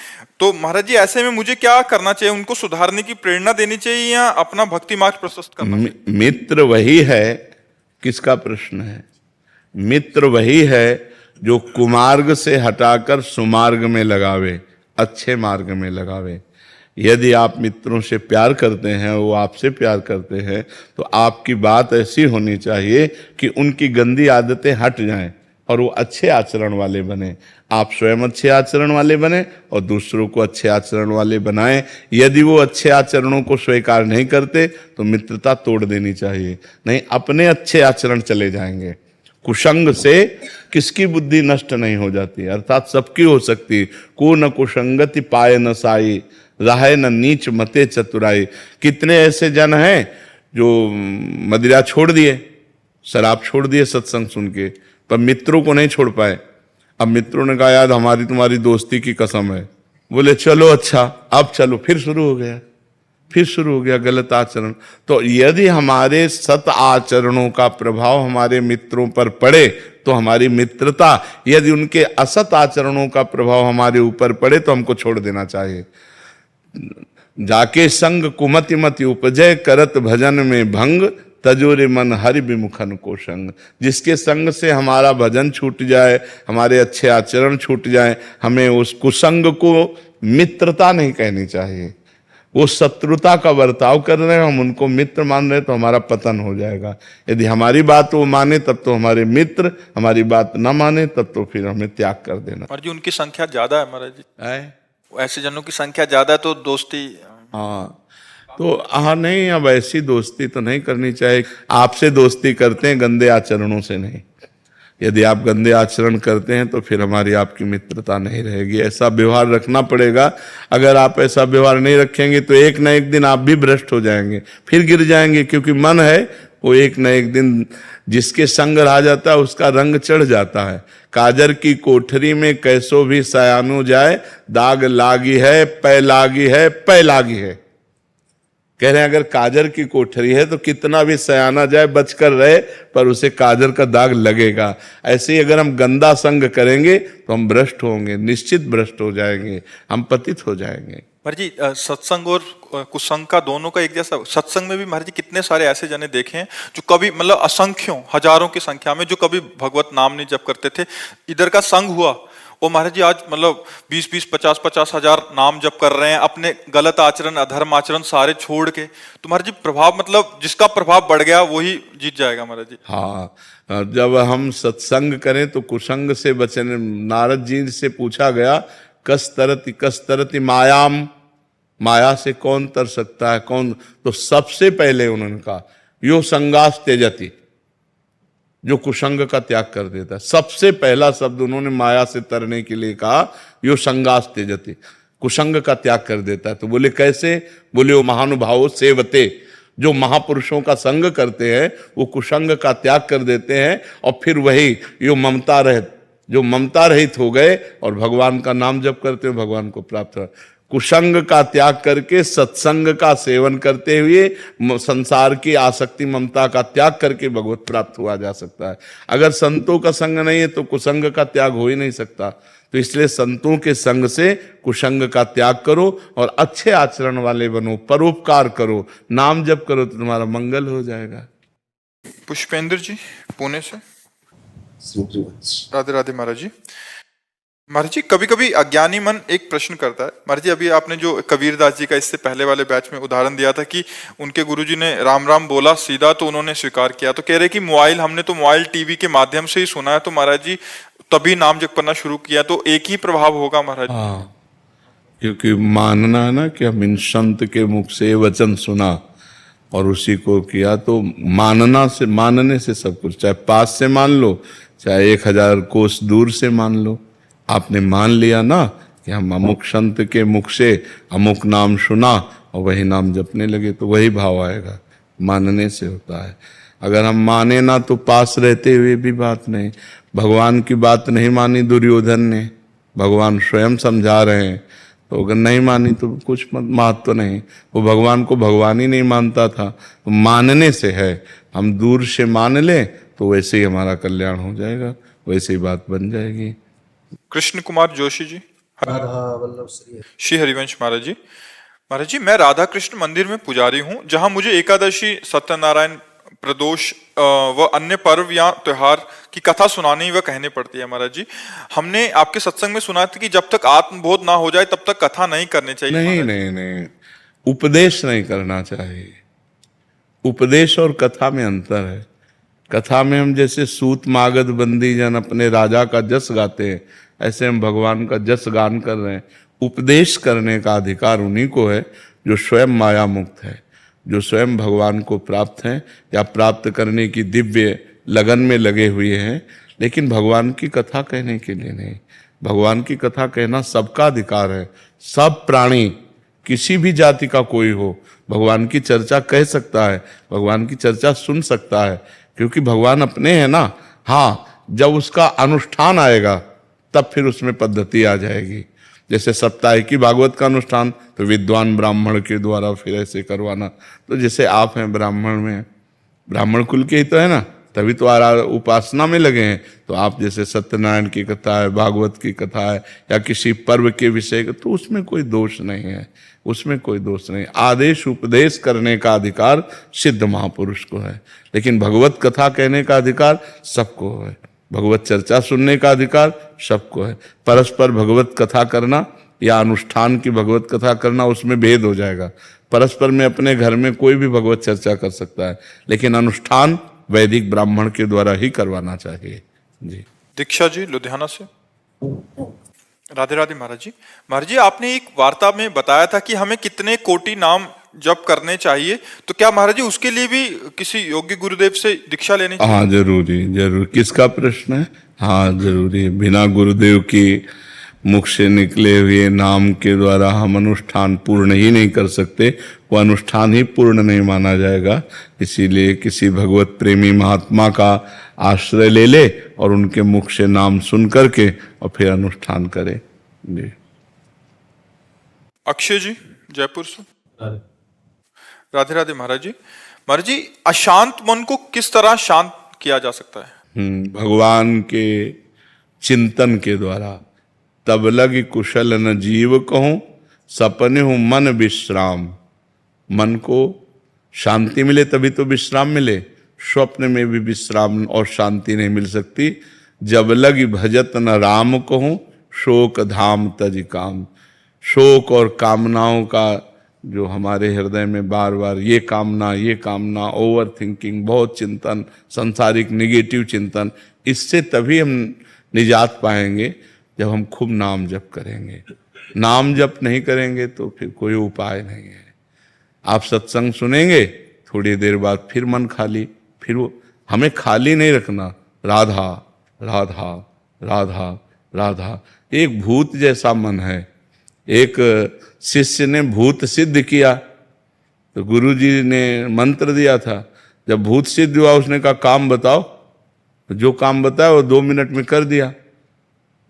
तो महाराज जी ऐसे में मुझे क्या करना चाहिए? उनको सुधारने की प्रेरणा देनी चाहिए या अपना भक्ति मार्ग प्रशस्त करना चाहिए? मित्र वही है, किसका प्रश्न है? मित्र वही है जो कुमार्ग से हटाकर सुमार्ग में लगावे, अच्छे मार्ग में लगावे। यदि आप मित्रों से प्यार करते हैं, वो आपसे प्यार करते हैं, तो आपकी बात ऐसी होनी चाहिए कि उनकी गंदी आदतें हट जाएं और वो अच्छे आचरण वाले बने। आप स्वयं अच्छे आचरण वाले बने और दूसरों को अच्छे आचरण वाले बनाएं। यदि वो अच्छे आचरणों को स्वीकार नहीं करते तो मित्रता तोड़ देनी चाहिए, नहीं अपने अच्छे आचरण चले जाएंगे। कुसंग से किसकी बुद्धि नष्ट नहीं हो जाती, अर्थात सबकी हो सकती। को न कुसंगति पाए न साई, राहे न नीच मते चतुराई। कितने ऐसे जन हैं जो मदिरा छोड़ दिए, शराब छोड़ दिए सत्संग सुन के, पर मित्रों को नहीं छोड़ पाए। अब मित्रों ने कहा यार हमारी तुम्हारी दोस्ती की कसम है, बोले चलो अच्छा, अब चलो, फिर शुरू हो गया गलत आचरण। तो यदि हमारे सत आचरणों का प्रभाव हमारे मित्रों पर पड़े तो हमारी मित्रता, यदि उनके असत आचरणों का प्रभाव हमारे ऊपर पड़े तो हमको छोड़ देना चाहिए। जाके संग कुमति मति उपजय, करत भजन में भंग, तजोरे मन हरि विमुखन को संग। जिसके संग से हमारा भजन छूट जाए, हमारे अच्छे आचरण छूट जाए, हमें उस कुसंग को मित्रता नहीं कहनी चाहिए। वो शत्रुता का बर्ताव कर रहे हैं, हम उनको मित्र मान रहे हैं, तो हमारा पतन हो जाएगा। यदि हमारी बात वो माने तब तो हमारे मित्र, हमारी बात ना माने तब तो फिर हमें त्याग कर देना। और जी उनकी संख्या ज्यादा है महाराज जी, है ऐसे जनों की संख्या ज्यादा है तो दोस्ती। हाँ, तो नहीं, अब ऐसी दोस्ती तो नहीं करनी चाहिए। आपसे दोस्ती करते हैं, गंदे आचरणों से नहीं। यदि आप गंदे आचरण करते हैं तो फिर हमारी आपकी मित्रता नहीं रहेगी। ऐसा व्यवहार रखना पड़ेगा। अगर आप ऐसा व्यवहार नहीं रखेंगे तो एक न एक दिन आप भी भ्रष्ट हो जाएंगे, फिर गिर जाएंगे। क्योंकि मन है वो एक न एक दिन जिसके संग रह जाता है उसका रंग चढ़ जाता है। काजर की कोठरी में कैसो भी सयानो जाए, दाग लागी है पै लागी है पै लागी है। कह रहे हैं अगर काजर की कोठरी है तो कितना भी सयाना जाए बचकर रहे, पर उसे काजर का दाग लगेगा। ऐसे ही अगर हम गंदा संग करेंगे तो हम भ्रष्ट होंगे, निश्चित भ्रष्ट हो जाएंगे, हम पतित हो जाएंगे। महाराज जी सत्संग और कुसंग का दोनों का एक जैसा। सत्संग में भी महाराज जी कितने सारे ऐसे जने देखे हैं जो कभी मतलब असंख्यों हजारों की संख्या में जो कभी भगवत नाम नहीं जप करते थे, इधर का संग हुआ वो महाराज जी आज मतलब 20-20, 50-50 हजार नाम जप कर रहे हैं, अपने गलत आचरण अधर्म आचरण सारे छोड़ के। तो महाराज जी प्रभाव मतलब जिसका प्रभाव बढ़ गया वही जीत जाएगा महाराज जी। हाँ, जब हम सत्संग करें तो कुसंग से बचने। नारद जी से पूछा गया कस तरति मायाम, माया से कौन तर सकता है, कौन? तो सबसे पहले उन्होंने कहा यो संगास त्यजति, जो कुसंग का त्याग कर देता है। सबसे पहला शब्द उन्होंने माया से तरने के लिए कहा यो संगास त्यजति, कुसंग का त्याग कर देता है। तो बोले कैसे? बोले वो महानुभावों सेवते, जो महापुरुषों का संग करते हैं वो कुसंग का त्याग कर देते हैं, और फिर वही यो ममता रहित, जो ममता रहित हो गए और भगवान का नाम जप करते हैं, भगवान को प्राप्त हो। कुसंग का त्याग करके सत्संग का सेवन करते हुए संसार की आसक्ति ममता का त्याग करके भगवत प्राप्त हुआ जा सकता है। अगर संतों का संग नहीं है तो कुसंग का त्याग हो ही नहीं सकता। तो इसलिए संतों के संग से कुसंग का त्याग करो और अच्छे आचरण वाले बनो, परोपकार करो, नाम जप करो तो तुम्हारा मंगल हो जाएगा। पुष्पेंद्र जी पुणे से। राधे राधे महाराज जी। महाराज जी कभी कभी अज्ञानी मन एक प्रश्न करता है। महाराज जी अभी आपने जो कबीरदास जी का इससे पहले वाले बैच में उदाहरण दिया था कि उनके गुरुजी ने राम राम बोला सीधा तो उन्होंने स्वीकार किया, तो कह रहे कि मोबाइल, हमने तो मोबाइल टीवी के माध्यम से ही सुना है, तो महाराज जी तभी नाम जप करना शुरू किया, तो एक ही प्रभाव होगा महाराज? हाँ, क्योंकि मानना है ना कि हम इन संत के मुख से वचन सुना और उसी को किया, तो मानने से सब कुछ, चाहे पास से मान लो चाहे 1000 कोस दूर से मान लो, आपने मान लिया ना कि हम अमुक संत के मुख से अमुक नाम सुना और वही नाम जपने लगे, तो वही भाव आएगा। मानने से होता है। अगर हम माने ना तो पास रहते हुए भी बात नहीं। भगवान की बात नहीं मानी दुर्योधन ने, भगवान स्वयं समझा रहे हैं, तो अगर नहीं मानी तो कुछ महत्व नहीं। वो भगवान को भगवान ही नहीं मानता था। तो मानने से है, हम दूर से मान लें तो वैसे ही हमारा कल्याण हो जाएगा, वैसे ही बात बन जाएगी। कृष्ण कुमार जोशी जी। राधा वल्लभ श्री श्री हरिवंश महाराज जी। महाराज जी, मैं राधा कृष्ण मंदिर में पुजारी हूँ, जहाँ मुझे एकादशी, सत्यनारायण, प्रदोष व अन्य पर्व या त्योहार की कथा सुनानी व कहनी पड़ती है। महाराज जी, हमने आपके सत्संग में सुना था कि जब तक आत्मबोध ना हो जाए तब तक कथा नहीं करनी चाहिए। नहीं नहीं नहीं, उपदेश नहीं करना चाहिए। उपदेश और कथा में अंतर है। कथा में हम जैसे सूत मागध बंदी जन अपने राजा का जस गाते हैं, ऐसे हम भगवान का जस गान कर रहे हैं। उपदेश करने का अधिकार उन्हीं को है जो स्वयं माया मुक्त है, जो स्वयं भगवान को प्राप्त हैं या प्राप्त करने की दिव्य लगन में लगे हुए हैं, लेकिन भगवान की कथा कहने के लिए नहीं। भगवान की कथा कहना सबका अधिकार है। सब प्राणी, किसी भी जाति का कोई हो, भगवान की चर्चा कह सकता है, भगवान की चर्चा सुन सकता है, क्योंकि भगवान अपने हैं ना। हाँ, जब उसका अनुष्ठान आएगा तब फिर उसमें पद्धति आ जाएगी। जैसे साप्ताहिकी भागवत का अनुष्ठान तो विद्वान ब्राह्मण के द्वारा फिर ऐसे करवाना। तो जैसे आप हैं ब्राह्मण में, ब्राह्मण कुल के ही तो है ना, तभी तो उपासना में लगे हैं। तो आप जैसे सत्यनारायण की कथा है, भागवत की कथा है, या किसी पर्व के विषय का, तो उसमें कोई दोष नहीं है, उसमें कोई दोष नहीं। आदेश उपदेश करने का अधिकार सिद्ध महापुरुष को है, लेकिन भगवत कथा कहने का अधिकार सबको है। भगवत चर्चा सुनने का अधिकार सबको है। परस्पर भगवत कथा करना या अनुष्ठान की भगवत कथा करना, उसमें भेद हो जाएगा। परस्पर में अपने घर में कोई भी भगवत चर्चा कर सकता है, लेकिन अनुष्ठान वैदिक ब्राह्मण के द्वारा ही करवाना चाहिए। जी। दीक्षा जी लुधियाना से। राधे राधे महाराज जी। महाराज जी, आपने एक वार्ता में बताया था कि हमें कितने कोटि नाम जप करने चाहिए, तो क्या महाराज जी उसके लिए भी किसी योग्य गुरुदेव से दीक्षा लेनी चाहिए? हाँ, जरूरी जरूर। किसका प्रश्न है? हाँ, जरूरी। बिना गुरुदेव की मुख से निकले हुए नाम के द्वारा हम अनुष्ठान पूर्ण ही नहीं कर सकते, वो अनुष्ठान ही पूर्ण नहीं माना जाएगा। इसीलिए किसी भगवत प्रेमी महात्मा का आश्रय ले ले और उनके मुख से नाम सुन करके और फिर अनुष्ठान करे। जी। अक्षय जी जयपुर से। राधे राधे महाराज जी। महाराज जी, अशांत मन को किस तरह शांत किया जा सकता है? भगवान के चिंतन के द्वारा। तब लग कुशल न जीव कहूं, सपने हूं मन विश्राम। मन को शांति मिले तभी तो विश्राम मिले। स्वप्न में भी विश्राम और शांति नहीं मिल सकती। जब लग भजत न राम कहूं, शोक धाम तज काम। शोक और कामनाओं का जो हमारे हृदय में बार बार ये कामना, ओवर थिंकिंग, बहुत चिंतन, संसारिक निगेटिव चिंतन, इससे तभी हम निजात पाएंगे जब हम खूब नाम जप करेंगे। नाम जप नहीं करेंगे तो फिर कोई उपाय नहीं है। आप सत्संग सुनेंगे, थोड़ी देर बाद फिर मन खाली, फिर वो हमें खाली नहीं रखना। राधा राधा राधा राधा। एक भूत जैसा मन है। एक शिष्य ने भूत सिद्ध किया तो गुरुजी ने मंत्र दिया था। जब भूत सिद्ध हुआ उसने कहा काम बताओ, तो जो काम बताया वो 2 मिनट में कर दिया।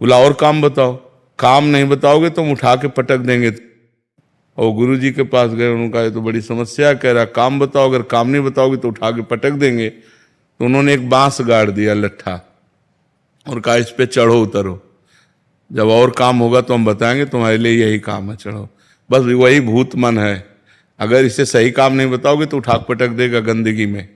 बोला और काम बताओ। काम नहीं बताओगे तो हम उठा के पटक देंगे। और गुरुजी के पास गए, उन्होंने कहा ये तो बड़ी समस्या, कह रहा काम बताओ, अगर काम नहीं बताओगे तो उठा के पटक देंगे। तो उन्होंने एक बांस गाड़ दिया लट्ठा और कहा इस पे चढ़ो उतरो, जब और काम होगा तो हम बताएंगे, तुम्हारे लिए यही काम है, चढ़ो। बस वही भूत मन है। अगर इसे सही काम नहीं बताओगे तो उठा पटक देगा गंदगी में,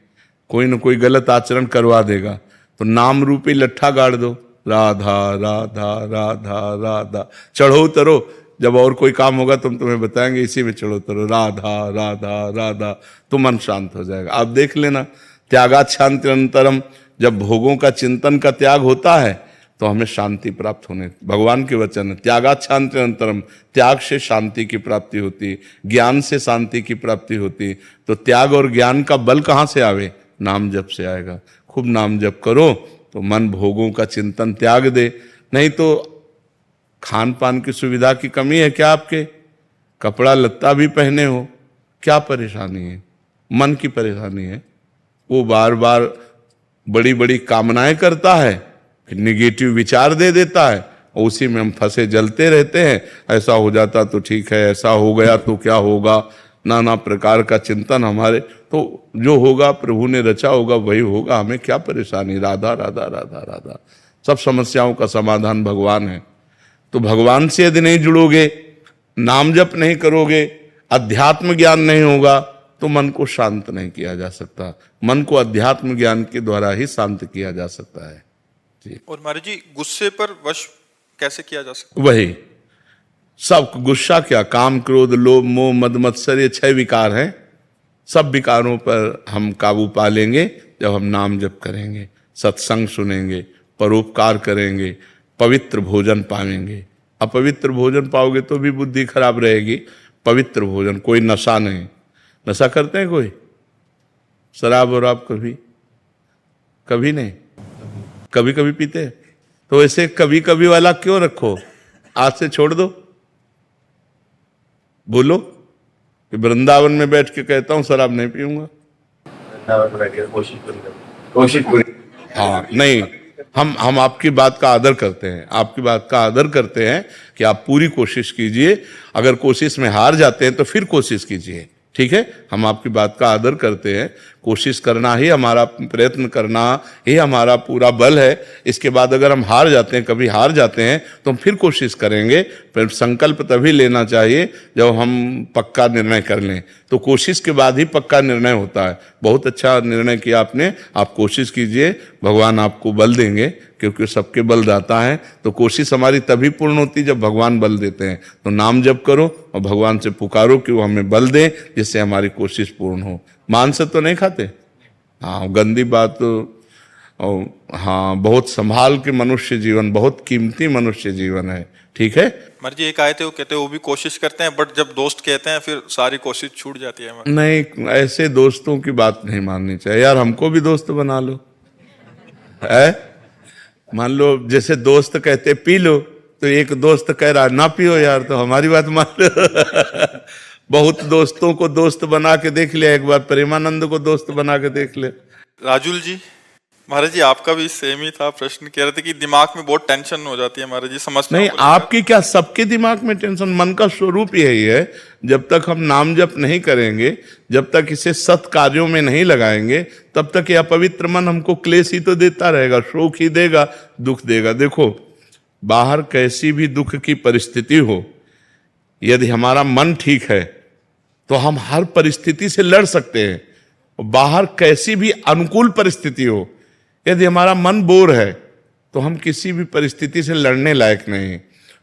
कोई न कोई गलत आचरण करवा देगा। तो नाम रूपी लट्ठा गाड़ दो, राधा राधा राधा राधा, चढ़ो उतरो, जब और कोई काम होगा तो हम तुम्हें बताएंगे, इसी में चढ़ो उतरो, राधा राधा राधा, तो मन शांत हो जाएगा। आप देख लेना, त्यागात शांति अनंतरम। जब भोगों का चिंतन का त्याग होता है तो हमें शांति प्राप्त होने, भगवान के वचन है, त्यागात शांति अनंतरम। त्याग से शांति की प्राप्ति होती, ज्ञान से शांति की प्राप्ति होती। तो त्याग और ज्ञान का बल कहाँ से आवे? नाम जप से आएगा। खूब नाम जप करो तो मन भोगों का चिंतन त्याग दे। नहीं तो खान पान की सुविधा की कमी है क्या आपके? कपड़ा लत्ता भी पहने हो, क्या परेशानी है? मन की परेशानी है। वो बार बार बड़ी बड़ी कामनाएं करता है, फिर निगेटिव विचार दे देता है, और उसी में हम फंसे जलते रहते हैं। ऐसा हो जाता तो ठीक है, ऐसा हो गया तो क्या होगा, नाना प्रकार का चिंतन हमारे। तो जो होगा प्रभु ने रचा होगा वही होगा, हमें क्या परेशानी। राधा राधा राधा राधा। सब समस्याओं का समाधान भगवान है। तो भगवान से यदि नहीं जुड़ोगे, नाम जप नहीं करोगे, अध्यात्म ज्ञान नहीं होगा, तो मन को शांत नहीं किया जा सकता। मन को अध्यात्म ज्ञान के द्वारा ही शांत किया जा सकता है जी। और महाराज जी, गुस्से पर वश कैसे किया जा सकता वही सब गुस्सा क्या, काम क्रोध लोभ मोह मद मत्सर, ये 6 विकार हैं। सब विकारों पर हम काबू पा लेंगे जब हम नाम जप करेंगे, सत्संग सुनेंगे, परोपकार करेंगे, पवित्र भोजन पाएंगे। अपवित्र भोजन पाओगे तो भी बुद्धि खराब रहेगी। पवित्र भोजन, कोई नशा नहीं। नशा करते हैं कोई? शराब और आप कभी नहीं, कभी कभी पीते हैं। तो ऐसे कभी कभी वाला क्यों रखो, आज से छोड़ दो। बोलो कि वृंदावन में बैठ के कहता हूं शराब नहीं पीऊंगा। कोशिश पूरी। हाँ नहीं, हम आपकी बात का आदर करते हैं, आपकी बात का आदर करते हैं कि आप पूरी कोशिश कीजिए। अगर कोशिश में हार जाते हैं तो फिर कोशिश कीजिए, ठीक है। हम आपकी बात का आदर करते हैं। कोशिश करना ही हमारा, प्रयत्न करना ही हमारा पूरा बल है। इसके बाद अगर हम हार जाते हैं, कभी हार जाते हैं, तो हम फिर कोशिश करेंगे। फिर संकल्प तभी लेना चाहिए जब हम पक्का निर्णय कर लें। तो कोशिश के बाद ही पक्का निर्णय होता है। बहुत अच्छा निर्णय किया आपने। आप कोशिश कीजिए, भगवान आपको बल देंगे, क्योंकि सबके बल दाता है। तो कोशिश हमारी तभी पूर्ण होती जब भगवान बल देते हैं। तो नाम जप करो और भगवान से पुकारो कि वो हमें बल दें, जिससे हमारी कोशिश पूर्ण हो। मांस तो नहीं खाते? हाँ, गंदी बात। और हाँ, बहुत संभाल के मनुष्य जीवन, बहुत कीमती मनुष्य जीवन है, ठीक है। महाराज जी, एक आए थे, वो कहते हैं वो भी कोशिश करते हैं, बट जब दोस्त कहते हैं फिर सारी कोशिश छूट जाती है। नहीं, ऐसे दोस्तों की बात नहीं माननी चाहिए यार। हमको भी दोस्त बना लो, है। मान लो जैसे दोस्त कहते पी लो, तो एक दोस्त कह रहा ना पियो यार, तो हमारी बात मान लो। बहुत दोस्तों को दोस्त बना के देख लिया, एक बार प्रेमानंद को दोस्त बना के देख ले। राजुल जी, महाराज जी आपका भी सेम ही था प्रश्न। कह रहे थे कि दिमाग में बहुत टेंशन हो जाती है महाराज जी, समझते नहीं, आपकी क्या, सबके दिमाग में टेंशन। मन का स्वरूप यही है। जब तक हम नाम जप नहीं करेंगे, जब तक इसे सत् कार्यों में नहीं लगाएंगे, तब तक ये अपवित्र मन हमको क्लेश ही तो देता रहेगा, शोक ही देगा, दुख देगा। देखो, बाहर कैसी भी दुख की परिस्थिति हो, यदि हमारा मन ठीक है तो हम हर परिस्थिति से लड़ सकते हैं। बाहर कैसी भी अनुकूल परिस्थिति हो, यदि हमारा मन बोर है तो हम किसी भी परिस्थिति से लड़ने लायक नहीं।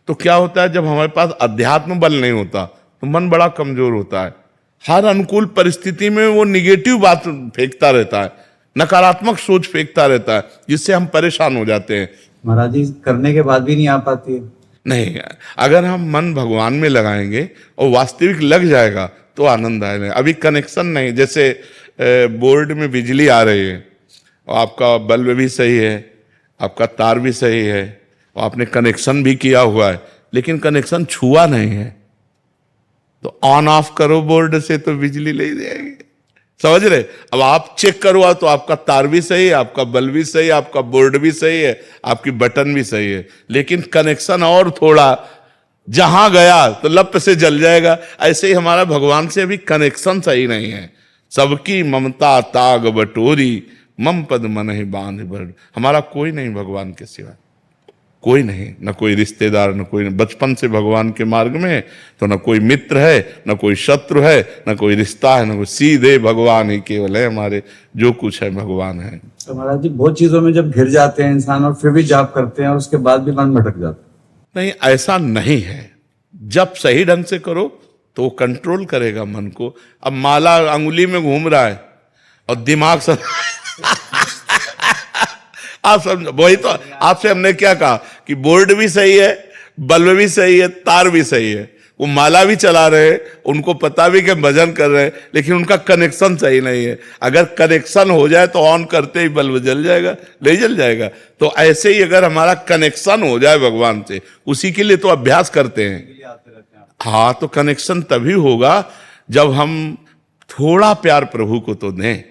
तो क्या होता है, जब हमारे पास अध्यात्म बल नहीं होता तो मन बड़ा कमजोर होता है। हर अनुकूल परिस्थिति में वो निगेटिव बात फेंकता रहता है, नकारात्मक सोच फेंकता रहता है, जिससे हम परेशान हो जाते हैं। महाराज जी, करने के बाद भी नहीं आ पाती है। नहीं, अगर हम मन भगवान में लगाएंगे और वास्तविक लग जाएगा तो आनंद आएगा। अभी कनेक्शन नहीं, जैसे बोर्ड में बिजली आ रही है और आपका बल्ब भी सही है, आपका तार भी सही है और आपने कनेक्शन भी किया हुआ है, लेकिन कनेक्शन छुआ नहीं है, तो ऑन ऑफ करो बोर्ड से तो बिजली ले जाएगी। समझ रहे? अब आप चेक करो तो आपका तार भी सही है, आपका बल्ब भी सही है, आपका बोर्ड भी सही है, आपकी बटन भी सही है, लेकिन कनेक्शन और थोड़ा जहां गया तो लप से जल जाएगा। ऐसे ही हमारा भगवान से अभी कनेक्शन सही नहीं है। सबकी ममता ताग बटोरी, मम पद मन ही बांध बड़। हमारा कोई नहीं भगवान के सिवा, कोई नहीं, न कोई रिश्तेदार, न कोई। बचपन से भगवान के मार्ग में है तो न कोई मित्र है, न कोई शत्रु है, न कोई रिश्ता है, न कोई, सीधे भगवान ही केवल है हमारे। जो कुछ है भगवान है। तो महाराज जी, बहुत चीजों में जब घिर जाते हैं इंसान और फिर भी जाप करते हैं और उसके बाद भी मन भटक जाता है। नहीं, ऐसा नहीं है। जब सही ढंग से करो तो वो कंट्रोल करेगा मन को। अब माला अंगुली में घूम रहा है और दिमाग सब आप समझो। वही तो आपसे हमने क्या कहा कि बोर्ड भी सही है, बल्ब भी सही है, तार भी सही है, वो माला भी चला रहे हैं, उनको पता भी कि भजन कर रहे हैं, लेकिन उनका कनेक्शन सही नहीं है। अगर कनेक्शन हो जाए तो ऑन करते ही बल्ब जल जाएगा, नहीं जल जाएगा। तो ऐसे ही अगर हमारा कनेक्शन हो जाए भगवान से, उसी के लिए तो अभ्यास करते हैं। हाँ, तो कनेक्शन तभी होगा जब हम थोड़ा प्यार प्रभु को तो दें।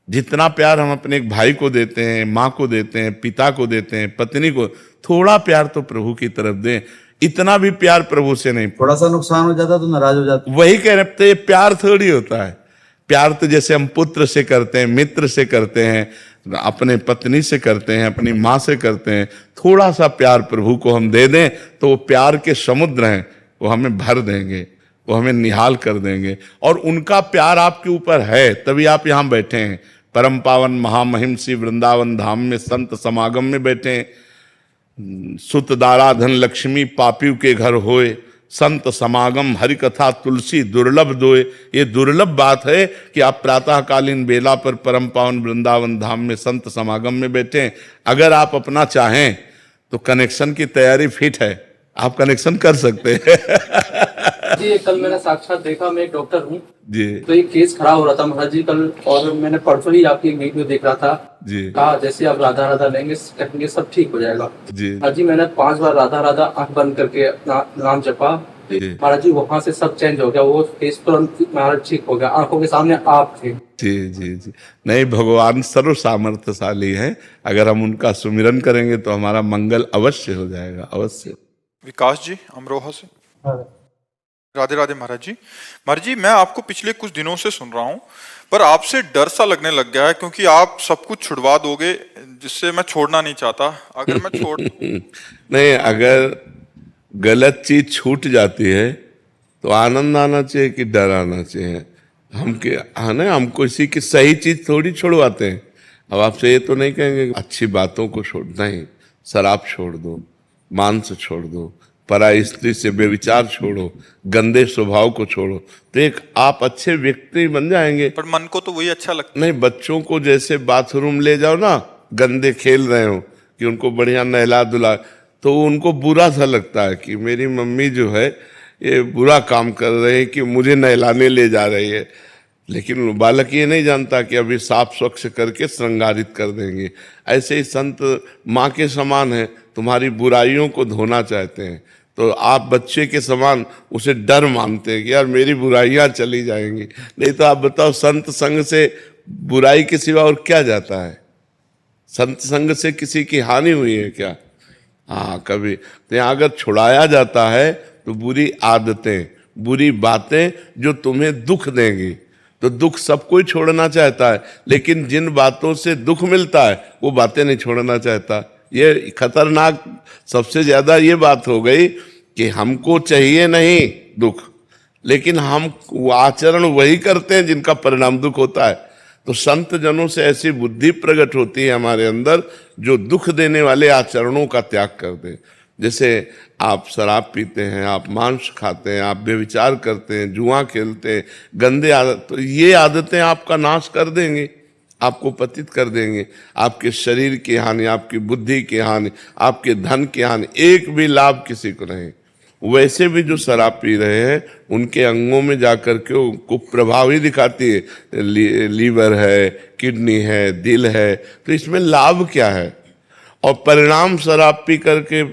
जितना प्यार हम अपने एक भाई को देते हैं, माँ को देते हैं, पिता को देते हैं, पत्नी को, थोड़ा प्यार तो प्रभु की तरफ दें। इतना भी प्यार प्रभु से नहीं। थोड़ा सा नुकसान हो जाता तो नाराज हो जाता। वही कह रहे, तो ये प्यार थोड़ी होता है। प्यार तो जैसे हम पुत्र से करते हैं, मित्र से करते हैं, अपने पत्नी से करते हैं, अपनी माँ से करते हैं, थोड़ा सा प्यार प्रभु को हम दे दें तो वो प्यार के समुद्र हैं, वो हमें भर देंगे, वो हमें निहाल कर देंगे। और उनका प्यार आपके ऊपर है, तभी आप यहाँ बैठे हैं, परम पावन महामहिम श्री वृंदावन धाम में संत समागम में बैठे हैं। सुत दारा धन लक्ष्मी पापियों के घर होए, संत समागम हरि कथा तुलसी दुर्लभ दोए। ये दुर्लभ बात है कि आप प्रातःकालीन बेला पर परम पावन वृंदावन धाम में संत समागम में बैठे हैं। अगर आप अपना चाहें तो कनेक्शन की तैयारी फिट है, आप कनेक्शन कर सकते हैं। जी ये कल मैंने साक्षात देखा, मैं एक डॉक्टर हूँ जी तो एक केस खड़ा हो रहा था महाराज जी कल, और मैंने परसों ही आपकी वीडियो देख रहा था जी कहा जैसे आप राधा राधा लेंगे कहेंगे सब ठीक हो जाएगा। जी महाराज जी मैंने 5 बार राधा राधा आंख बंद करके अपना नाम जपा, जी महाराज जी वहां से सब चेंज हो गया, वो केस तुरंत महाराज ठीक हो गया, आंखों के सामने आप थे। जी जी जी नहीं, भगवान सर्व सामर्थ्यशाली हैं, अगर हम उनका सुमिरन करेंगे तो हमारा मंगल अवश्य हो जाएगा, अवश्य। विकास जी अमरोहा से। राधे राधे महाराज जी। महाराज जी मैं आपको पिछले कुछ दिनों से सुन रहा हूँ, पर आपसे डर सा लगने लग गया है, क्योंकि आप सब कुछ छुड़वा दोगे, जिससे मैं छोड़ना नहीं चाहता। अगर मैं छोड़ नहीं, अगर गलत चीज छूट जाती है तो आनंद आना चाहिए कि डर आना चाहिए। हम किसी की सही चीज थोड़ी छुड़वाते हैं। अब आपसे ये तो नहीं कहेंगे अच्छी बातों को छोड़ना ही, शराब छोड़ दो, मांस छोड़ दो, पराई स्त्री से बेविचार छोड़ो, गंदे स्वभाव को छोड़ो, तो एक आप अच्छे व्यक्ति बन जाएंगे। पर मन को तो वही अच्छा लगता नहीं, बच्चों को जैसे बाथरूम ले जाओ ना, गंदे खेल रहे हो, कि उनको बढ़िया नहला धुला, तो उनको बुरा सा लगता है कि मेरी मम्मी जो है ये बुरा काम कर रहे हैं कि मुझे नहलाने ले जा रही है। लेकिन बालक ये नहीं जानता कि अभी साफ स्वच्छ करके श्रृंगारित कर देंगे। ऐसे ही संत माँ के समान है, तुम्हारी बुराइयों को धोना चाहते हैं, तो आप बच्चे के समान उसे डर मानते हैं कि यार मेरी बुराइयां चली जाएंगी। नहीं तो आप बताओ, संत संग से बुराई के सिवा और क्या जाता है? संत संग से किसी की हानि हुई है क्या? हाँ, कभी। तो यहाँ अगर छुड़ाया जाता है तो बुरी आदतें, बुरी बातें जो तुम्हें दुख देंगी, तो दुख सब कोई छोड़ना चाहता है, लेकिन जिन बातों से दुख मिलता है वो बातें नहीं छोड़ना चाहता। ये खतरनाक सबसे ज्यादा ये बात हो गई कि हमको चाहिए नहीं दुख, लेकिन हम आचरण वही करते हैं जिनका परिणाम दुख होता है। तो संत जनों से ऐसी बुद्धि प्रकट होती है हमारे अंदर जो दुख देने वाले आचरणों का त्याग कर दे। जैसे आप शराब पीते हैं, आप मांस खाते हैं, आप व्यभिचार करते हैं, जुआ खेलते हैं, गंदे आदत, तो ये आदतें आपका नाश कर देंगे, आपको पतित कर देंगे। आपके शरीर की हानि, आपकी बुद्धि की हानि, आपके धन की हानि, एक भी लाभ किसी को नहीं। वैसे भी जो शराब पी रहे हैं उनके अंगों में जाकर के उनको प्रभाव ही दिखाती है। लीवर है, किडनी है, दिल है, तो इसमें लाभ क्या है? और परिणाम शराब पी करके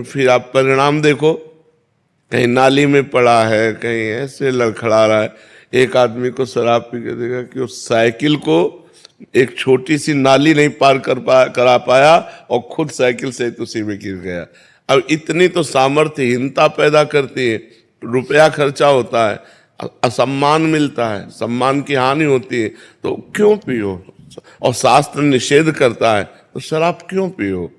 फिर आप परिणाम देखो, कहीं नाली में पड़ा है, कहीं ऐसे लड़खड़ा रहा है। एक आदमी को शराब पी के देखा कि उस साइकिल को एक छोटी सी नाली नहीं पार करा पाया और खुद साइकिल से उसी में गिर गया। अब इतनी तो सामर्थ्यहीनता पैदा करती है, रुपया खर्चा होता है, असम्मान मिलता है, सम्मान की हानि होती है, तो क्यों पियो? और शास्त्र निषेध करता है तो शराब क्यों पियो?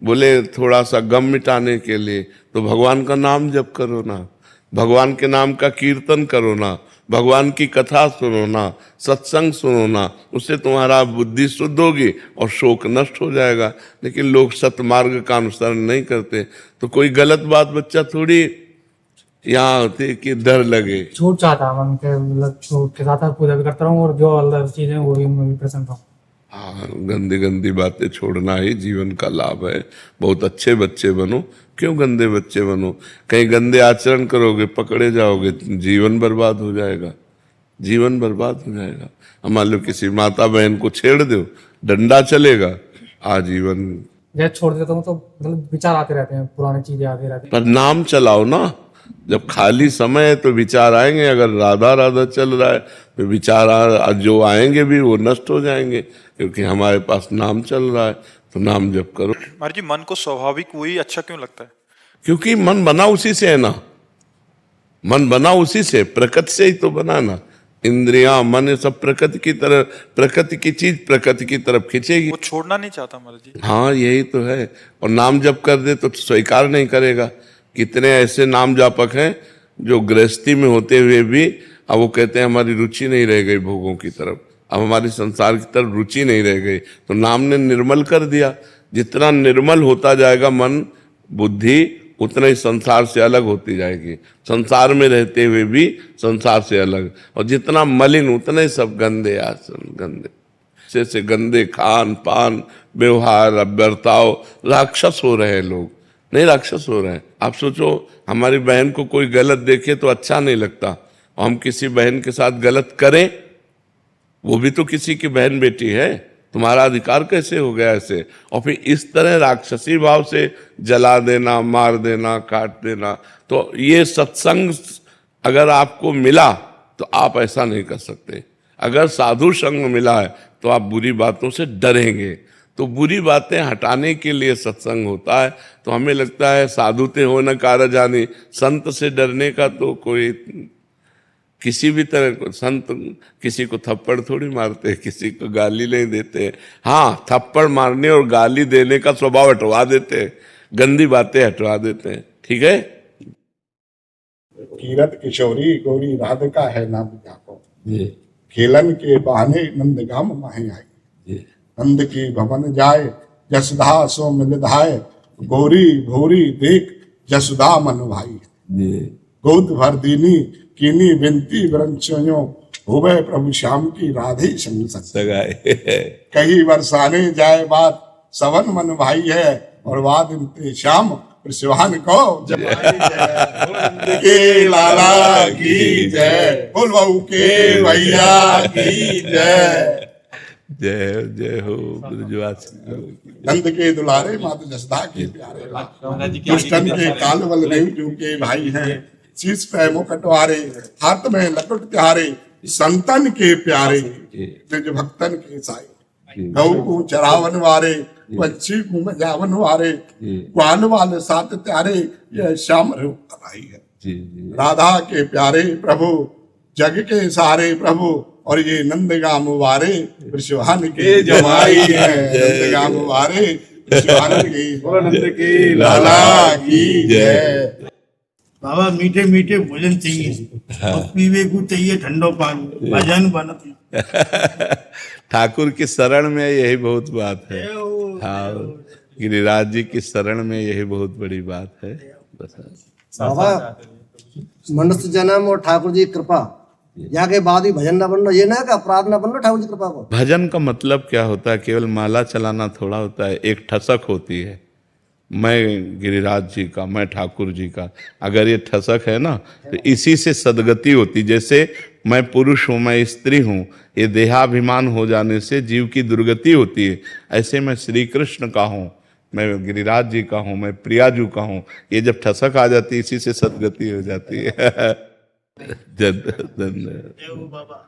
बोले थोड़ा सा गम मिटाने के लिए, तो भगवान का नाम जप करो ना, भगवान के नाम का कीर्तन करो ना, भगवान की कथा सुनो ना, सत्संग सुनो ना, उससे तुम्हारा बुद्धि शुद्ध होगी और शोक नष्ट हो जाएगा। लेकिन लोग सतमार्ग का अनुसरण नहीं करते, तो कोई गलत बात बच्चा थोड़ी यहाँ होती कि डर लगे। छूट चाहता मन के, मतलब छूट के साथ पूजा भी करता रहूँ और जो अल्लाह चीजें वो भी मैं भी प्रसन्न हूँ। हाँ, गंदी गंदी बातें छोड़ना ही जीवन का लाभ है। बहुत अच्छे बच्चे बनो, क्यों गंदे बच्चे बनो? कहीं गंदे आचरण करोगे, पकड़े जाओगे, जीवन बर्बाद हो जाएगा, जीवन बर्बाद हो जाएगा। अब मान लो किसी माता बहन को छेड़ दो, डंडा चलेगा आजीवन। जैसे छोड़ देता हूँ तो मतलब विचार आते रहते हैं, पुरानी चीजें आती रहती हैं। पर नाम चलाओ ना, जब खाली समय है तो विचार आएंगे। अगर राधा राधा चल रहा है तो विचार जो आएंगे भी वो नष्ट हो जाएंगे, क्योंकि हमारे पास नाम चल रहा है। तो नाम जप करो। महाराज जी मन को स्वाभाविक वही अच्छा क्यों लगता है? क्योंकि मन बना उसी से है ना, मन बना उसी से, प्रकृति से ही तो बना ना। इंद्रियां, मन, ये सब प्रकृति की तरफ, प्रकृति की चीज प्रकृति की तरफ खींचेगी। वो छोड़ना नहीं चाहता महाराज जी। हाँ, यही तो है। और नाम जप कर दे तो स्वीकार नहीं करेगा। कितने ऐसे नाम जापक हैं जो गृहस्थी में होते हुए भी अब वो कहते हैं हमारी रुचि नहीं रह गई भोगों की तरफ, अब हमारी संसार की तरफ रुचि नहीं रह गई। तो नाम ने निर्मल कर दिया। जितना निर्मल होता जाएगा मन बुद्धि, उतना ही संसार से अलग होती जाएगी। संसार में रहते हुए भी संसार से अलग। और जितना मलिन उतने सब गंदे आसन, गंदे से गंदे खान पान, व्यवहार, बर्ताव। राक्षस हो रहे हैं लोग, नहीं राक्षस हो रहे हैं। आप सोचो, हमारी बहन को कोई गलत देखे तो अच्छा नहीं लगता, और हम किसी बहन के साथ गलत करें, वो भी तो किसी की बहन बेटी है। तुम्हारा अधिकार कैसे हो गया ऐसे? और फिर इस तरह राक्षसी भाव से जला देना, मार देना, काट देना। तो ये सत्संग अगर आपको मिला तो आप ऐसा नहीं कर सकते। अगर साधु संग मिला है तो आप बुरी बातों से डरेंगे। तो बुरी बातें हटाने के लिए सत्संग होता है। तो हमें लगता है साधु ते हो न कार जानी, संत से डरने का तो कोई किसी भी तरह को, संत किसी को थप्पड़ थोड़ी मारते, किसी को गाली नहीं देते। हाँ, थप्पड़ मारने और गाली देने का स्वभाव हटवा देते हैं, गंदी बातें हटवा देते हैं। ठीक है। कीरत किशोरी गौरी राधिका है नाम जाको, खेलन के बहाने नंदगाम माहे आई। नंद की भवन जाए जसुधा सो मिल धाय, गोरी भोरी देख जसुधा मन भाई। गोद भर दीनी कीनी बिनती वरंचयो, होवे प्रभु श्याम की राधे संग सगाए। कहीं बरसाने जाए बात सवन मन भाई है, और वाद इनते श्याम शिवान को के लाला की जय, बोल बहू के भैया की जय। जय जय हो नंद के दुलारे माता जसदा के प्यारे, दुष्टन के काल बलदेव जो के भाई हैं। शीश पे मुकटवारे, हाथ में लकुट त्यारे, संतन के प्यारे, निज भक्तन के साई। गौ को चरावन वारे, पक्षी को मजावन वारे, ग्वाल वाले साथ त्यारे, यह श्याम रूप आई है। राधा के प्यारे प्रभु, जग के सारे प्रभु, और ये नंदगाम वारे वृषभान के जमाई है। नंदगाम वारे वृषभान के लाला की जय। बाबा मीठे मीठे भोजन चाहिए और पीवे को चाहिए ठंडो पानी, भजन बनती। ठाकुर की शरण में यही बहुत बात है। हाँ, गिरिराज जी की शरण में यही बहुत बड़ी बात है। बाबा मनुष्य जन्म और ठाकुर जी की कृपा, यहाँ के बाद ही भजन न बनना, ये ना कि अपराध न बनना ठाकुर जी की कृपा को। भजन का मतलब क्या होता है? केवल माला चलाना थोड़ा होता है। एक ठसक होती है, मैं गिरिराज जी का, मैं ठाकुर जी का। अगर ये ठसक है ना, तो इसी से सदगति होती। जैसे मैं पुरुष हूँ, मैं स्त्री हूँ, ये देहाभिमान हो जाने से जीव की दुर्गति होती है। ऐसे मैं श्री कृष्ण का हूँ, मैं गिरिराज जी का हूँ, मैं प्रियाजू का हूँ। ये जब ठसक आ जाती है, इसी से सदगति हो जाती है। धन्यवाद।